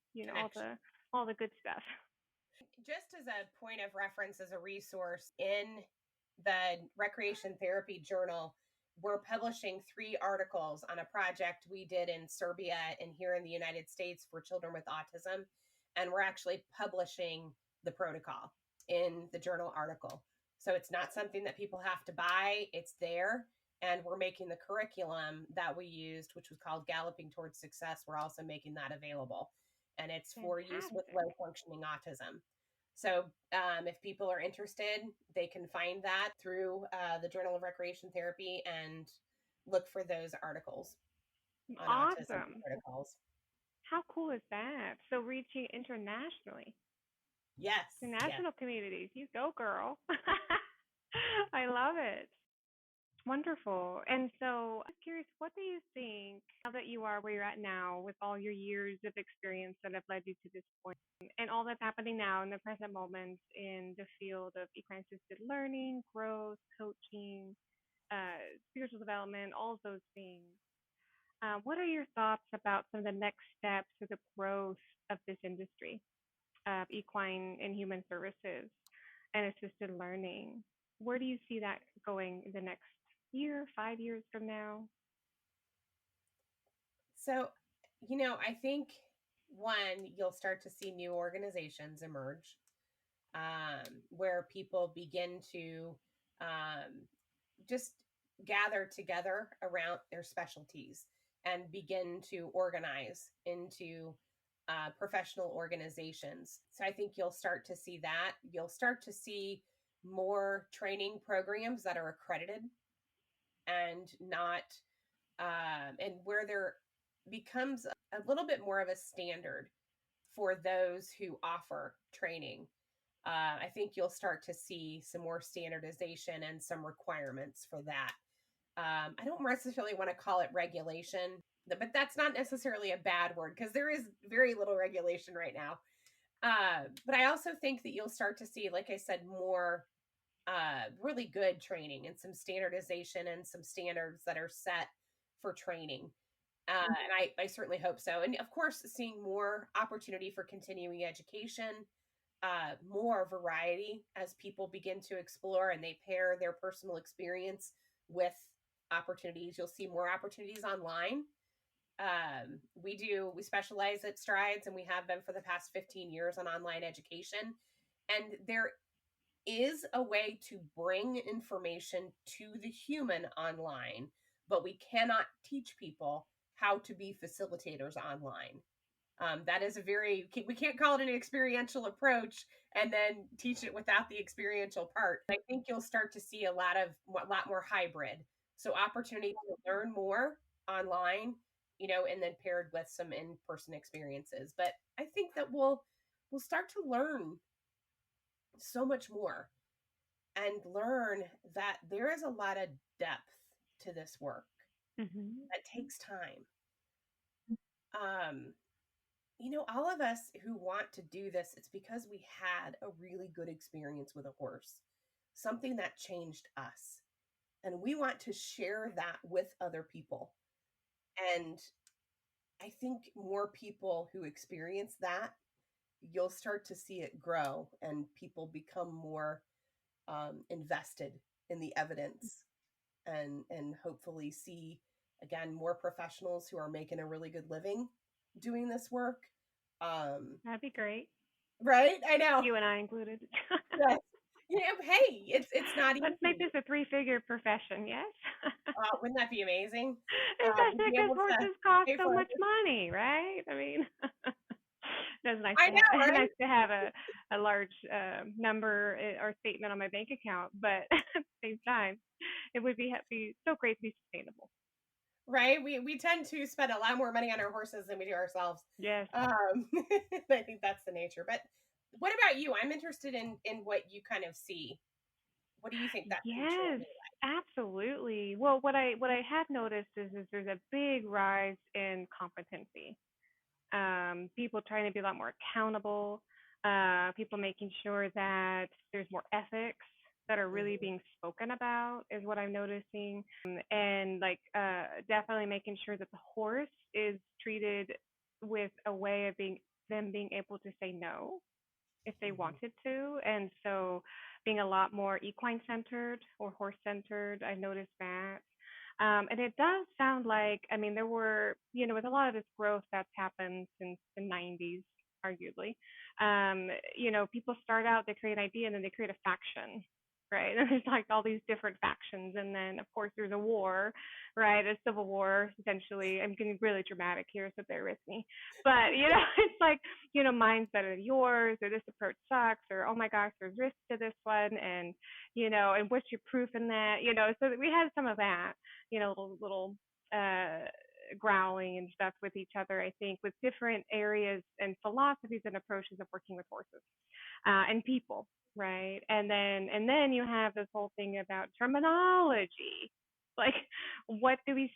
all the good stuff. Just as a point of reference, as a resource, in the Recreation Therapy Journal, we're publishing 3 articles on a project we did in Serbia and here in the United States for children with autism. And we're actually publishing the protocol in the journal article. So it's not something that people have to buy, it's there. And we're making the curriculum that we used, which was called Galloping Towards Success. We're also making that available. And it's for use with low functioning autism. So if people are interested, they can find that through the Journal of Recreation Therapy and look for those articles on autism protocols. How cool is that? So reaching internationally. Yes. The national communities. You go, girl. I love it. Wonderful. And so I'm curious, what do you think now that you are where you're at now with all your years of experience that have led you to this point and all that's happening now in the present moment in the field of equine-assisted learning, growth, coaching, spiritual development, all of those things? What are your thoughts about some of the next steps for the growth of this industry of equine and human services and assisted learning? Where do you see that going in the next year, 5 years from now? So, I think one, you'll start to see new organizations emerge where people begin to just gather together around their specialties and begin to organize into professional organizations. So I think you'll start to see that. You'll start to see more training programs that are accredited and not, and where there becomes a little bit more of a standard for those who offer training. I think you'll start to see some more standardization and some requirements for that. I don't necessarily want to call it regulation, but that's not necessarily a bad word because there is very little regulation right now. But I also think that you'll start to see, like I said, more really good training and some standardization and some standards that are set for training. And I certainly hope so. And of course, seeing more opportunity for continuing education, more variety as people begin to explore and they pair their personal experience with opportunities. You'll see more opportunities online. We specialize at Strides and we have been for the past 15 years on online education. And there is a way to bring information to the human online, but we cannot teach people how to be facilitators online. That is we can't call it an experiential approach and then teach it without the experiential part. I think you'll start to see a lot more hybrid. So opportunity to learn more online, and then paired with some in-person experiences. But I think that we'll start to learn so much more and learn that there is a lot of depth to this work that takes time. All of us who want to do this, it's because we had a really good experience with a horse, something that changed us. And we want to share that with other people. And I think more people who experience that, you'll start to see it grow and people become more invested in the evidence and hopefully see again, more professionals who are making a really good living doing this work. That'd be great. Right? I know. You and I included. Yes. Hey, it's not Let's make easy. this a 3-figure profession, yes? Wouldn't that be amazing? We'd Especially be because able to horses cost pay so for much it. money, right? I mean, that's nice I to know, have. right? Nice to have a large number or statement on my bank account, but at the same time, it would be so great to be sustainable. Right? We tend to spend a lot more money on our horses than we do ourselves. Yes. I think that's the nature. But what about you? I'm interested in what you kind of see. What do you think that future will Yes, be absolutely. Well, what I have noticed is there's a big rise in competency. People trying to be a lot more accountable, people making sure that there's more ethics that are like? really being spoken about is what I'm noticing. And like definitely making sure that the horse is treated with a way of being able to say no if they Mm-hmm. wanted to. And so being a lot more equine centered or horse centered, I noticed that. And it does sound like, I mean, there were, with a lot of this growth that's happened since the 90s, arguably, people start out, they create an idea, and then they create a faction, right? And there's like all these different factions. And then, of course, there's a war, right? A civil war, essentially. I'm getting really dramatic here, so bear with me. But, it's like, mine's better than yours, or this approach sucks, or oh my gosh, there's risk to this one. And, and what's your proof in that? So that we had some of that, little growling and stuff with each other, I think, with different areas and philosophies and approaches of working with horses and people, right? And then you have this whole thing about terminology. Like, what is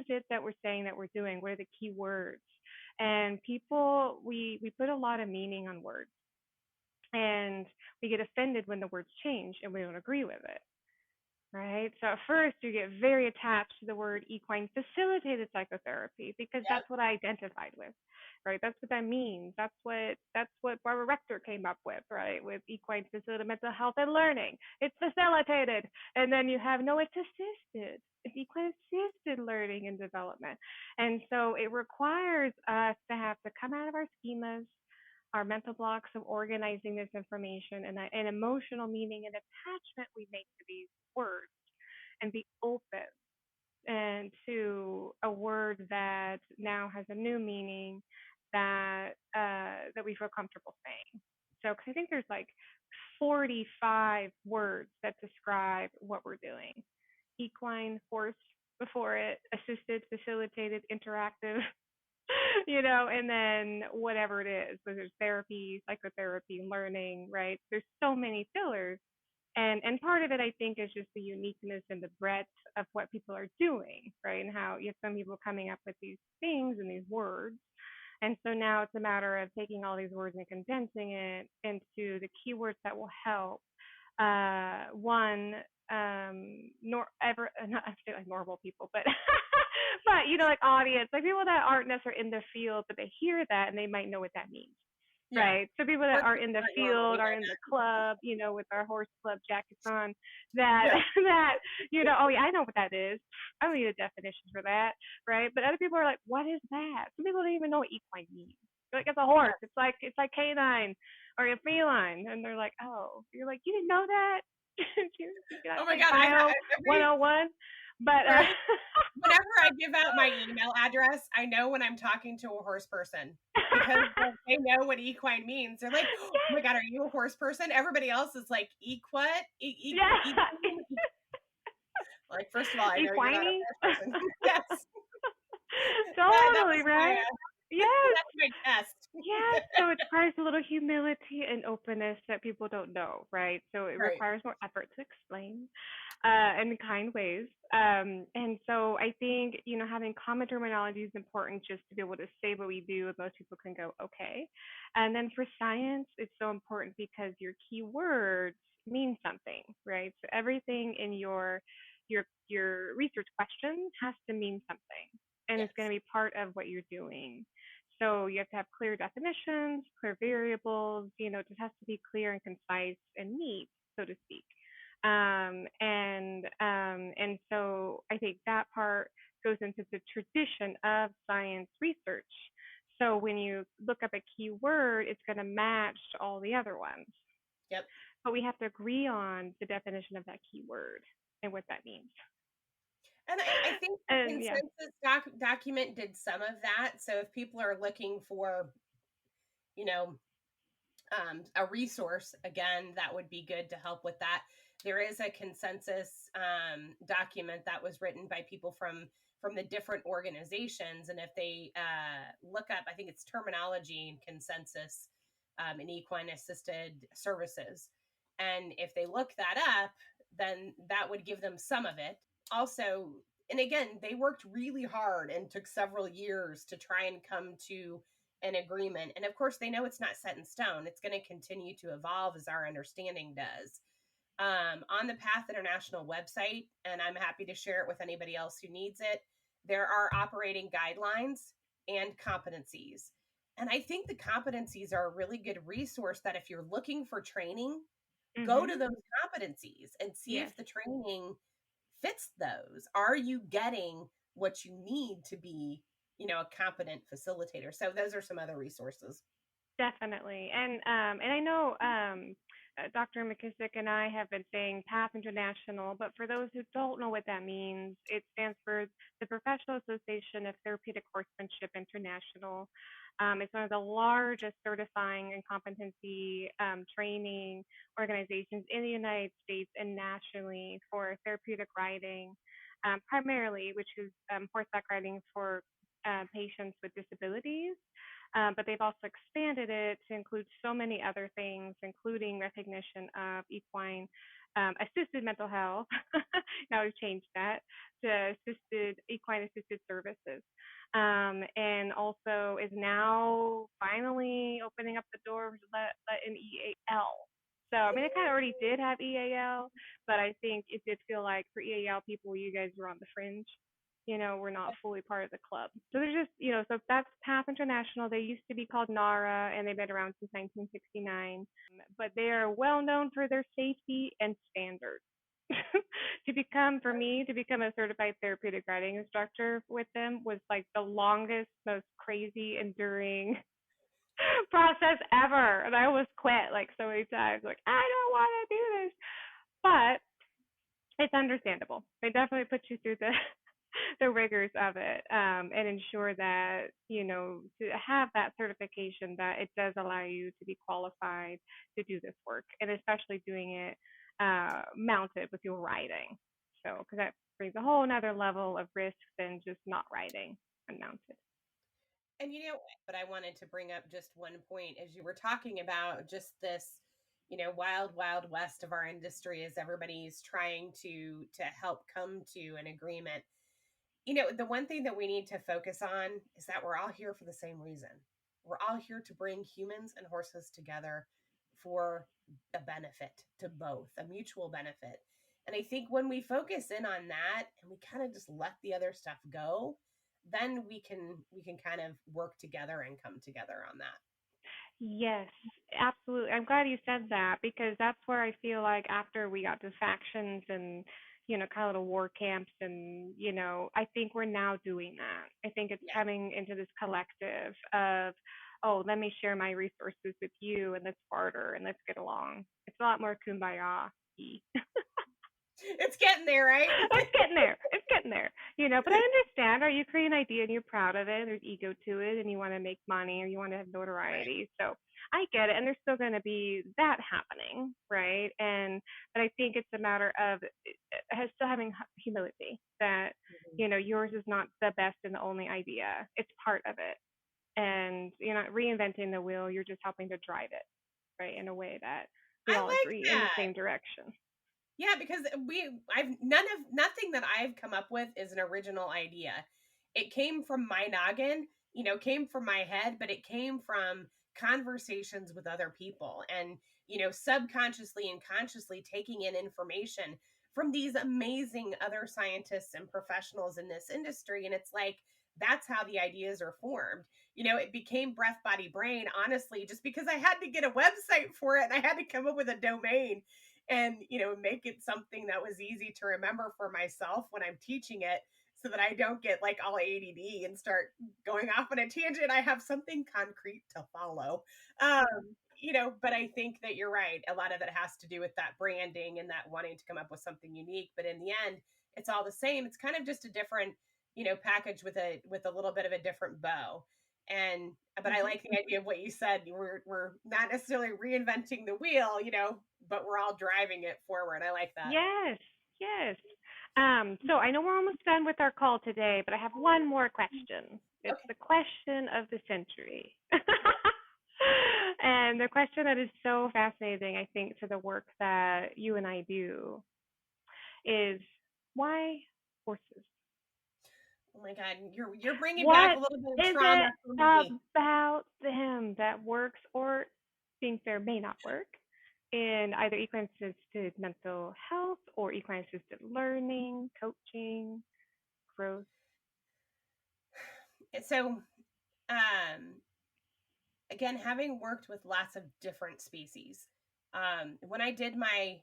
it that we're saying that we're doing? What are the key words? And people, we put a lot of meaning on words, and we get offended when the words change and we don't agree with it, right? So at first you get very attached to the word equine facilitated psychotherapy because Yep. that's what I identified with, right? That's what that means. That's what Barbara Rector came up with, right? With equine facilitated mental health and learning. It's facilitated. And then you have no, it's assisted. It's equine assisted learning and development. And so it requires us to have to come out of our schemas, our mental blocks of organizing this information and emotional meaning and attachment we make to these words, and be open and to a word that now has a new meaning that we feel comfortable saying. So, because I think there's like 45 words that describe what we're doing: equine, horse, before it, assisted, facilitated, interactive, and then whatever it is, whether it's therapy, psychotherapy, learning, right? There's so many pillars. And part of it, I think, is just the uniqueness and the breadth of what people are doing, right? And how you have some people coming up with these things and these words. And so now it's a matter of taking all these words and condensing it into the keywords that will help one not I say like normal people, but but like audience, like people that aren't necessarily in the field, but they hear that and they might know what that means. Yeah. Right. So people that Horses are in the aren't normal. We field, are know in the that. club, with our horse club jackets on, that Yeah. that, oh yeah, I know what that is. I don't need a definition for that. Right. But other people are like, what is that? Some people don't even know what equine means. They're like, it's a horse. It's like canine or a feline. And they're like, oh, you're like, you didn't know that? You got Oh my take God. bio Every 101. But right. Whenever I give out my email address, I know when I'm talking to a horse person because they know what equine means. They're like, oh my God, are you a horse person? Everybody else is like, equine? yeah. Like, first of all, I know you're not a Equine. horse person. Yes. That Totally, was my, right? Yes. that's my test. Yes, so it requires a little humility and openness that people don't know, right? So it Right. requires more effort to explain in kind ways. And so I think, having common terminology is important just to be able to say what we do, and most people can go, okay. And then for science, it's so important because your keywords mean something, right? So everything in your research question has to mean something, and Yes. it's going to be part of what you're doing. So you have to have clear definitions, clear variables, it just has to be clear and concise and neat, so to speak. And so I think that part goes into the tradition of science research. So when you look up a keyword, it's going to match all the other ones. Yep. But we have to agree on the definition of that keyword and what that means. And I think the consensus document did some of that. So if people are looking for, a resource, again, that would be good to help with that. There is a consensus document that was written by people from the different organizations. And if they look up, I think it's terminology and consensus in equine-assisted services. And if they look that up, then that would give them some of it. Also, and again, they worked really hard and took several years to try and come to an agreement. And of course, they know it's not set in stone. It's going to continue to evolve as our understanding does. On the PATH International website, and I'm happy to share it with anybody else who needs it, there are operating guidelines and competencies. And I think the competencies are a really good resource that if you're looking for training, go to those competencies and see if the training fits those. Are you getting what you need to be, a competent facilitator? So those are some other resources. Definitely. And I know Dr. McKissock and I have been saying PATH International, but for those who don't know what that means, it stands for the Professional Association of Therapeutic Horsemanship International. It's one of the largest certifying and competency training organizations in the United States and nationally for therapeutic riding, primarily, which is horseback riding for patients with disabilities. But they've also expanded it to include so many other things, including recognition of equine assisted mental health. Now we've changed that to equine-assisted services. And also is now finally opening up the doors to let in EAL. So, I mean, it kind of already did have EAL, but I think it did feel like for EAL people, you guys were on the fringe. We're not fully part of the club. So there's just, so that's PATH International. They used to be called NARA, and they've been around since 1969. But they are well known for their safety and standards. To become a certified therapeutic riding instructor with them was like the longest, most crazy, enduring process ever. And I almost quit like so many times, like, I don't want to do this. But it's understandable. They definitely put you through the rigors of it, and ensure that, to have that certification, that it does allow you to be qualified to do this work, and especially doing it mounted with your riding. So, because that brings a whole nother level of risk than just not riding unmounted. And but I wanted to bring up just one point as you were talking about just this, wild, wild west of our industry as everybody's trying to help come to an agreement. The one thing that we need to focus on is that we're all here for the same reason. We're all here to bring humans and horses together for a benefit to both, a mutual benefit. And I think when we focus in on that and we kind of just let the other stuff go, then we can kind of work together and come together on that. Yes, absolutely. I'm glad you said that, because that's where I feel like after we got to factions and, kind of little war camps and, I think we're now doing that. I think it's coming into this collective of, oh, let me share my resources with you and let's barter and let's get along. It's a lot more kumbaya-y. It's getting there, right? It's getting there. But I understand. Right? You create an idea and you're proud of it. There's ego to it, and you want to make money or you want to have notoriety. Right. So I get it, and there's still going to be that happening, right? But I think it's a matter of still having humility that yours is not the best and the only idea. It's part of it, and you're not reinventing the wheel. You're just helping to drive it, right, in a way that we all agree in the same direction. Yeah, because nothing that I've come up with is an original idea. It came from my noggin, came from my head, but it came from conversations with other people and, subconsciously and consciously taking in information from these amazing other scientists and professionals in this industry. And it's like, that's how the ideas are formed. It became Breath, Body, Brain, honestly, just because I had to get a website for it and I had to come up with a domain and, make it something that was easy to remember for myself when I'm teaching it. so that I don't get like all ADD and start going off on a tangent. I have something concrete to follow. But I think that you're right. A lot of it has to do with that branding and that wanting to come up with something unique. But in the end, it's all the same. It's kind of just a different, package with a little bit of a different bow. But I like the idea of what you said. We're not necessarily reinventing the wheel, but we're all driving it forward. I like that. Yes. So I know we're almost done with our call today, but I have one more question. It's the question of the century. And the question that is so fascinating, I think, to the work that you and I do is, why horses? Oh my God, you're bringing back a little bit of trauma for me. What is it about them that works or think there may not work in either equine-assisted mental health or equine-assisted learning, coaching, growth? So, again, having worked with lots of different species, when I did my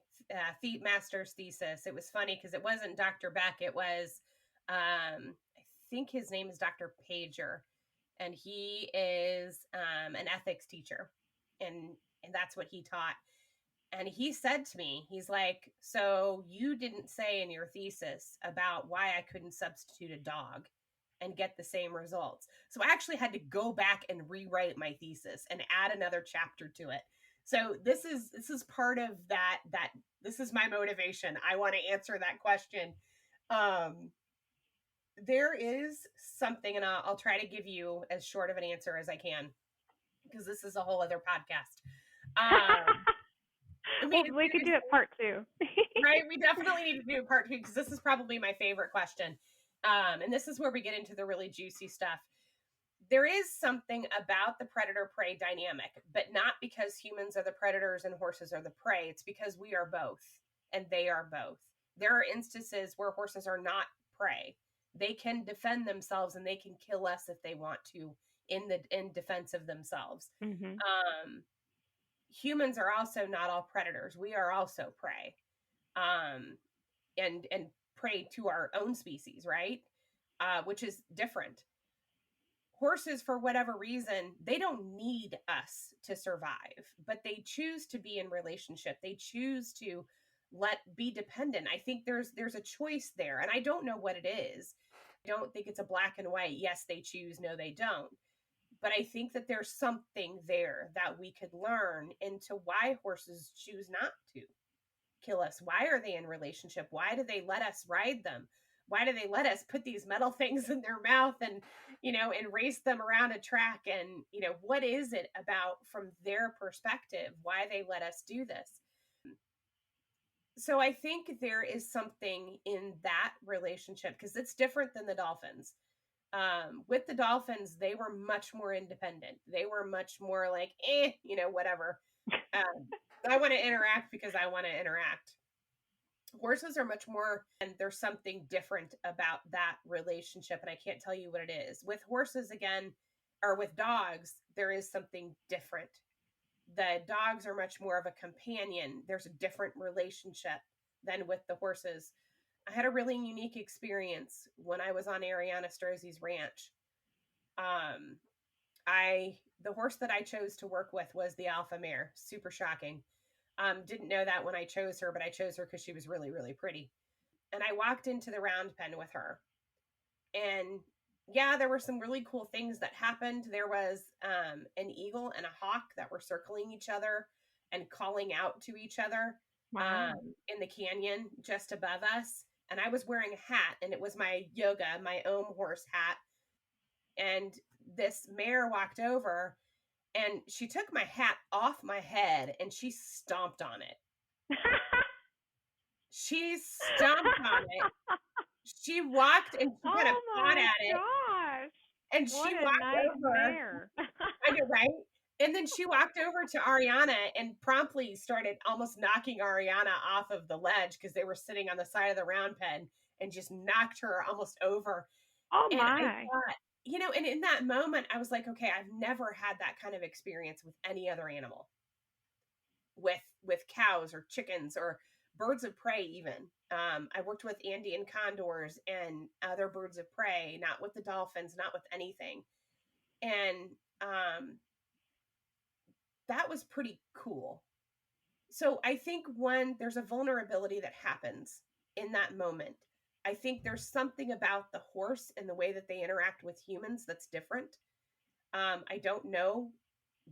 master's thesis, it was funny because it wasn't Dr. Beck. It was, I think his name is Dr. Pager, and he is an ethics teacher, and that's what he taught. And he said to me, he's like, so you didn't say in your thesis about why I couldn't substitute a dog and get the same results. So I actually had to go back and rewrite my thesis and add another chapter to it. So this is part of that this is my motivation. I want to answer that question. There is something, and I'll try to give you as short of an answer as I can, because this is a whole other podcast. We could do it part 2. Right? We definitely need to do part 2, because this is probably my favorite question. And this is where we get into the really juicy stuff. There is something about the predator-prey dynamic, but not because humans are the predators and horses are the prey. It's because we are both, and they are both. There are instances where horses are not prey. They can defend themselves, and they can kill us if they want to in defense of themselves. Mm-hmm. Humans are also not all predators. We are also prey, and prey to our own species, right? Which is different. Horses, for whatever reason, they don't need us to survive, but they choose to be in relationship. They choose to be dependent. I think there's a choice there, and I don't know what it is. I don't think it's a black and white. Yes, they choose. No, they don't. But I think that there's something there that we could learn into why horses choose not to kill us. Why are they in relationship? Why do they let us ride them? Why do they let us put these metal things in their mouth and race them around a track? And, what is it about from their perspective, why they let us do this? So I think there is something in that relationship, because it's different than the dolphins. With the dolphins, they were much more independent. They were much more like, whatever. I want to interact because I want to interact. Horses are much more, and there's something different about that relationship, and I can't tell you what it is. With horses, again, or with dogs, there is something different. The dogs are much more of a companion. There's a different relationship than with the horses. I had a really unique experience when I was on Ariana Strozzi's ranch. The horse that I chose to work with was the alpha mare. Super shocking. Didn't know that when I chose her, but I chose her because she was really, really pretty. And I walked into the round pen with her. And yeah, there were some really cool things that happened. There was an eagle and a hawk that were circling each other and calling out to each other. Wow. In the canyon just above us. And I was wearing a hat, and it was my own horse hat. And this mare walked over, and she took my hat off my head and she stomped on it. She stomped on it. She walked and she kind of pawed at it. Gosh. And she walked over. I know, right? And then she walked over to Ariana and promptly started almost knocking Ariana off of the ledge, because they were sitting on the side of the round pen, and just knocked her almost over. Oh and my. I thought, and in that moment, I was like, okay, I've never had that kind of experience with any other animal, with cows or chickens or birds of prey even. I worked with Andean condors and other birds of prey, not with the dolphins, not with anything. And that was pretty cool. So I think when there's a vulnerability that happens in that moment, I think there's something about the horse and the way that they interact with humans that's different. I don't know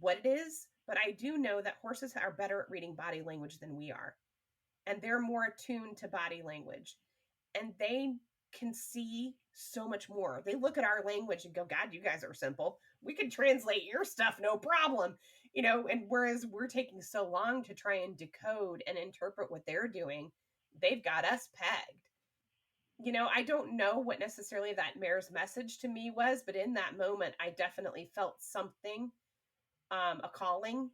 what it is, but I do know that horses are better at reading body language than we are. And they're more attuned to body language. And they can see so much more. They look at our language and go, God, you guys are simple. We can translate your stuff, no problem. And whereas we're taking so long to try and decode and interpret what they're doing, they've got us pegged. I don't know what necessarily that mare's message to me was, but in that moment, I definitely felt something, a calling,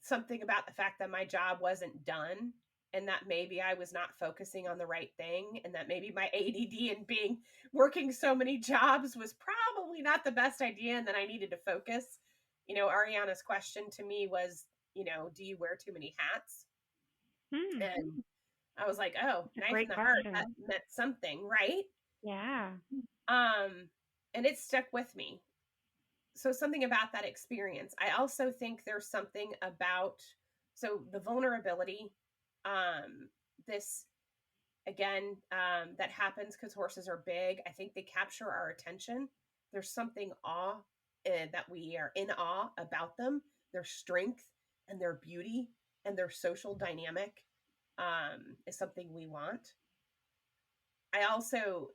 something about the fact that my job wasn't done and that maybe I was not focusing on the right thing and that maybe my ADD and working so many jobs was probably not the best idea and that I needed to focus. Ariana's question to me was, do you wear too many hats? And I was like, oh, knife in Great the heart, question. that meant something, right? Yeah. And it stuck with me. So something about that experience. I also think there's something about, so the vulnerability, this again, that happens because horses are big. I think they capture our attention. There's something that we are in awe about them, their strength and their beauty and their social dynamic is something we want. I also,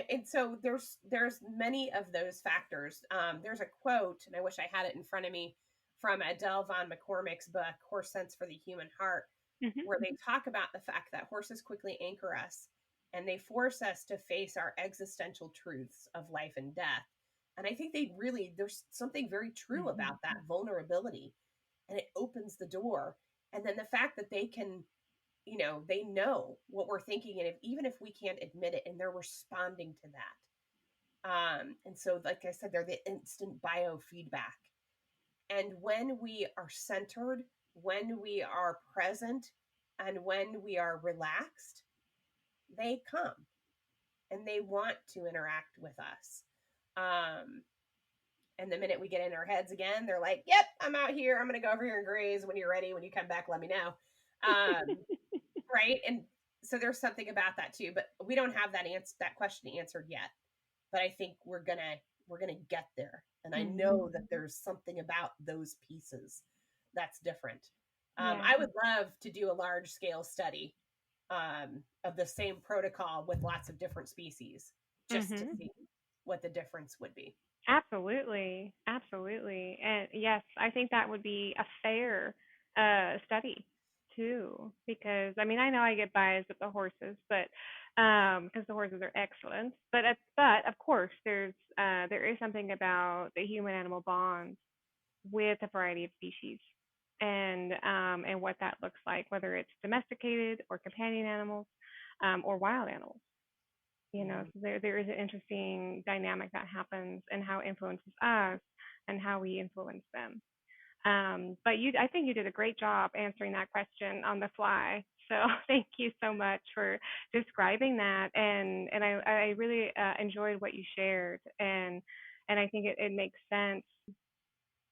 and so there's many of those factors. There's a quote, and I wish I had it in front of me, from Adele von McCormick's book, Horse Sense for the Human Heart, where they talk about the fact that horses quickly anchor us and they force us to face our existential truths of life and death. And I think there's something very true about that vulnerability, and it opens the door. And then the fact that they can, they know what we're thinking, and even if we can't admit it, and they're responding to that. And so, like I said, they're the instant biofeedback. And when we are centered, when we are present, and when we are relaxed, they come and they want to interact with us. And the minute we get in our heads again, they're like, yep, I'm out here. I'm going to go over here and graze. When you're ready, when you come back, let me know. Right. And so there's something about that too, but we don't have that question answered yet. But I think we're going to get there. And I know that there's something about those pieces that's different. I would love to do a large scale study of the same protocol with lots of different species just to see what the difference would be. Absolutely. Absolutely. And yes, I think that would be a fair study too, because I mean, I know I get biased with the horses, but because the horses are excellent, but of course there is something about the human animal bond with a variety of species and what that looks like, whether it's domesticated or companion animals or wild animals. So there is an interesting dynamic that happens and how it influences us and how we influence them. But I think you did a great job answering that question on the fly. So thank you so much for describing that. And I really enjoyed what you shared. And I think it makes sense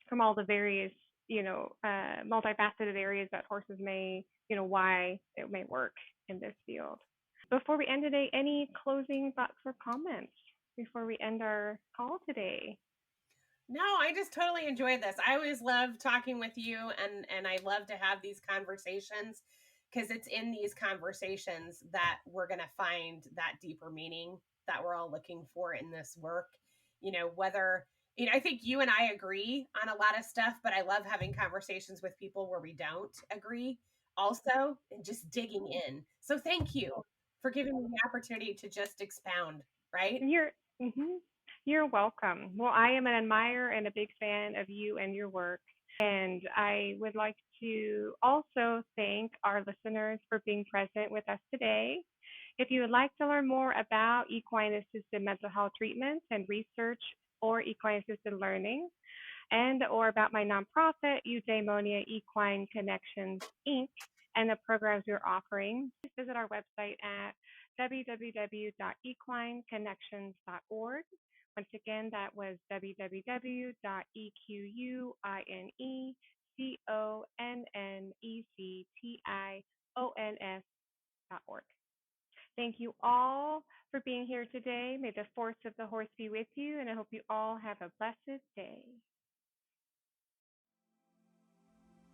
from all the various, multifaceted areas that horses may, why it may work in this field. Before we end today, any closing thoughts or comments before we end our call today? No, I just totally enjoyed this. I always love talking with you, and I love to have these conversations because it's in these conversations that we're going to find that deeper meaning that we're all looking for in this work. I think you and I agree on a lot of stuff, but I love having conversations with people where we don't agree also, and just digging in. So thank you for giving me the opportunity to just expound, right? You're welcome. Well, I am an admirer and a big fan of you and your work. And I would like to also thank our listeners for being present with us today. If you would like to learn more about equine-assisted mental health treatments and research or equine-assisted learning, or about my nonprofit, Eudaimonia Equine Connections, Inc., and the programs we're offering, please visit our website at www.equineconnections.org. Once again, that was www.equineconnections.org. Thank you all for being here today. May the force of the horse be with you, and I hope you all have a blessed day.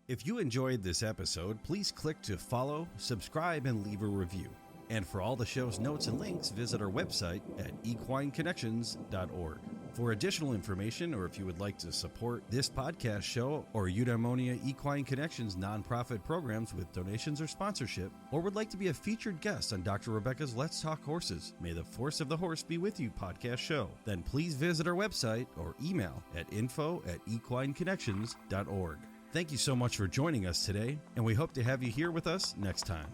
If you enjoyed this episode, please click to follow, subscribe, and leave a review. And for all the show's notes and links, visit our website at equineconnections.org. For additional information, or if you would like to support this podcast show or Eudaimonia Equine Connections nonprofit programs with donations or sponsorship, or would like to be a featured guest on Dr. Rebecca's Let's Talk Horses, May the Force of the Horse Be With You podcast show, then please visit our website or email at info@equineconnections.org. Thank you so much for joining us today, and we hope to have you here with us next time.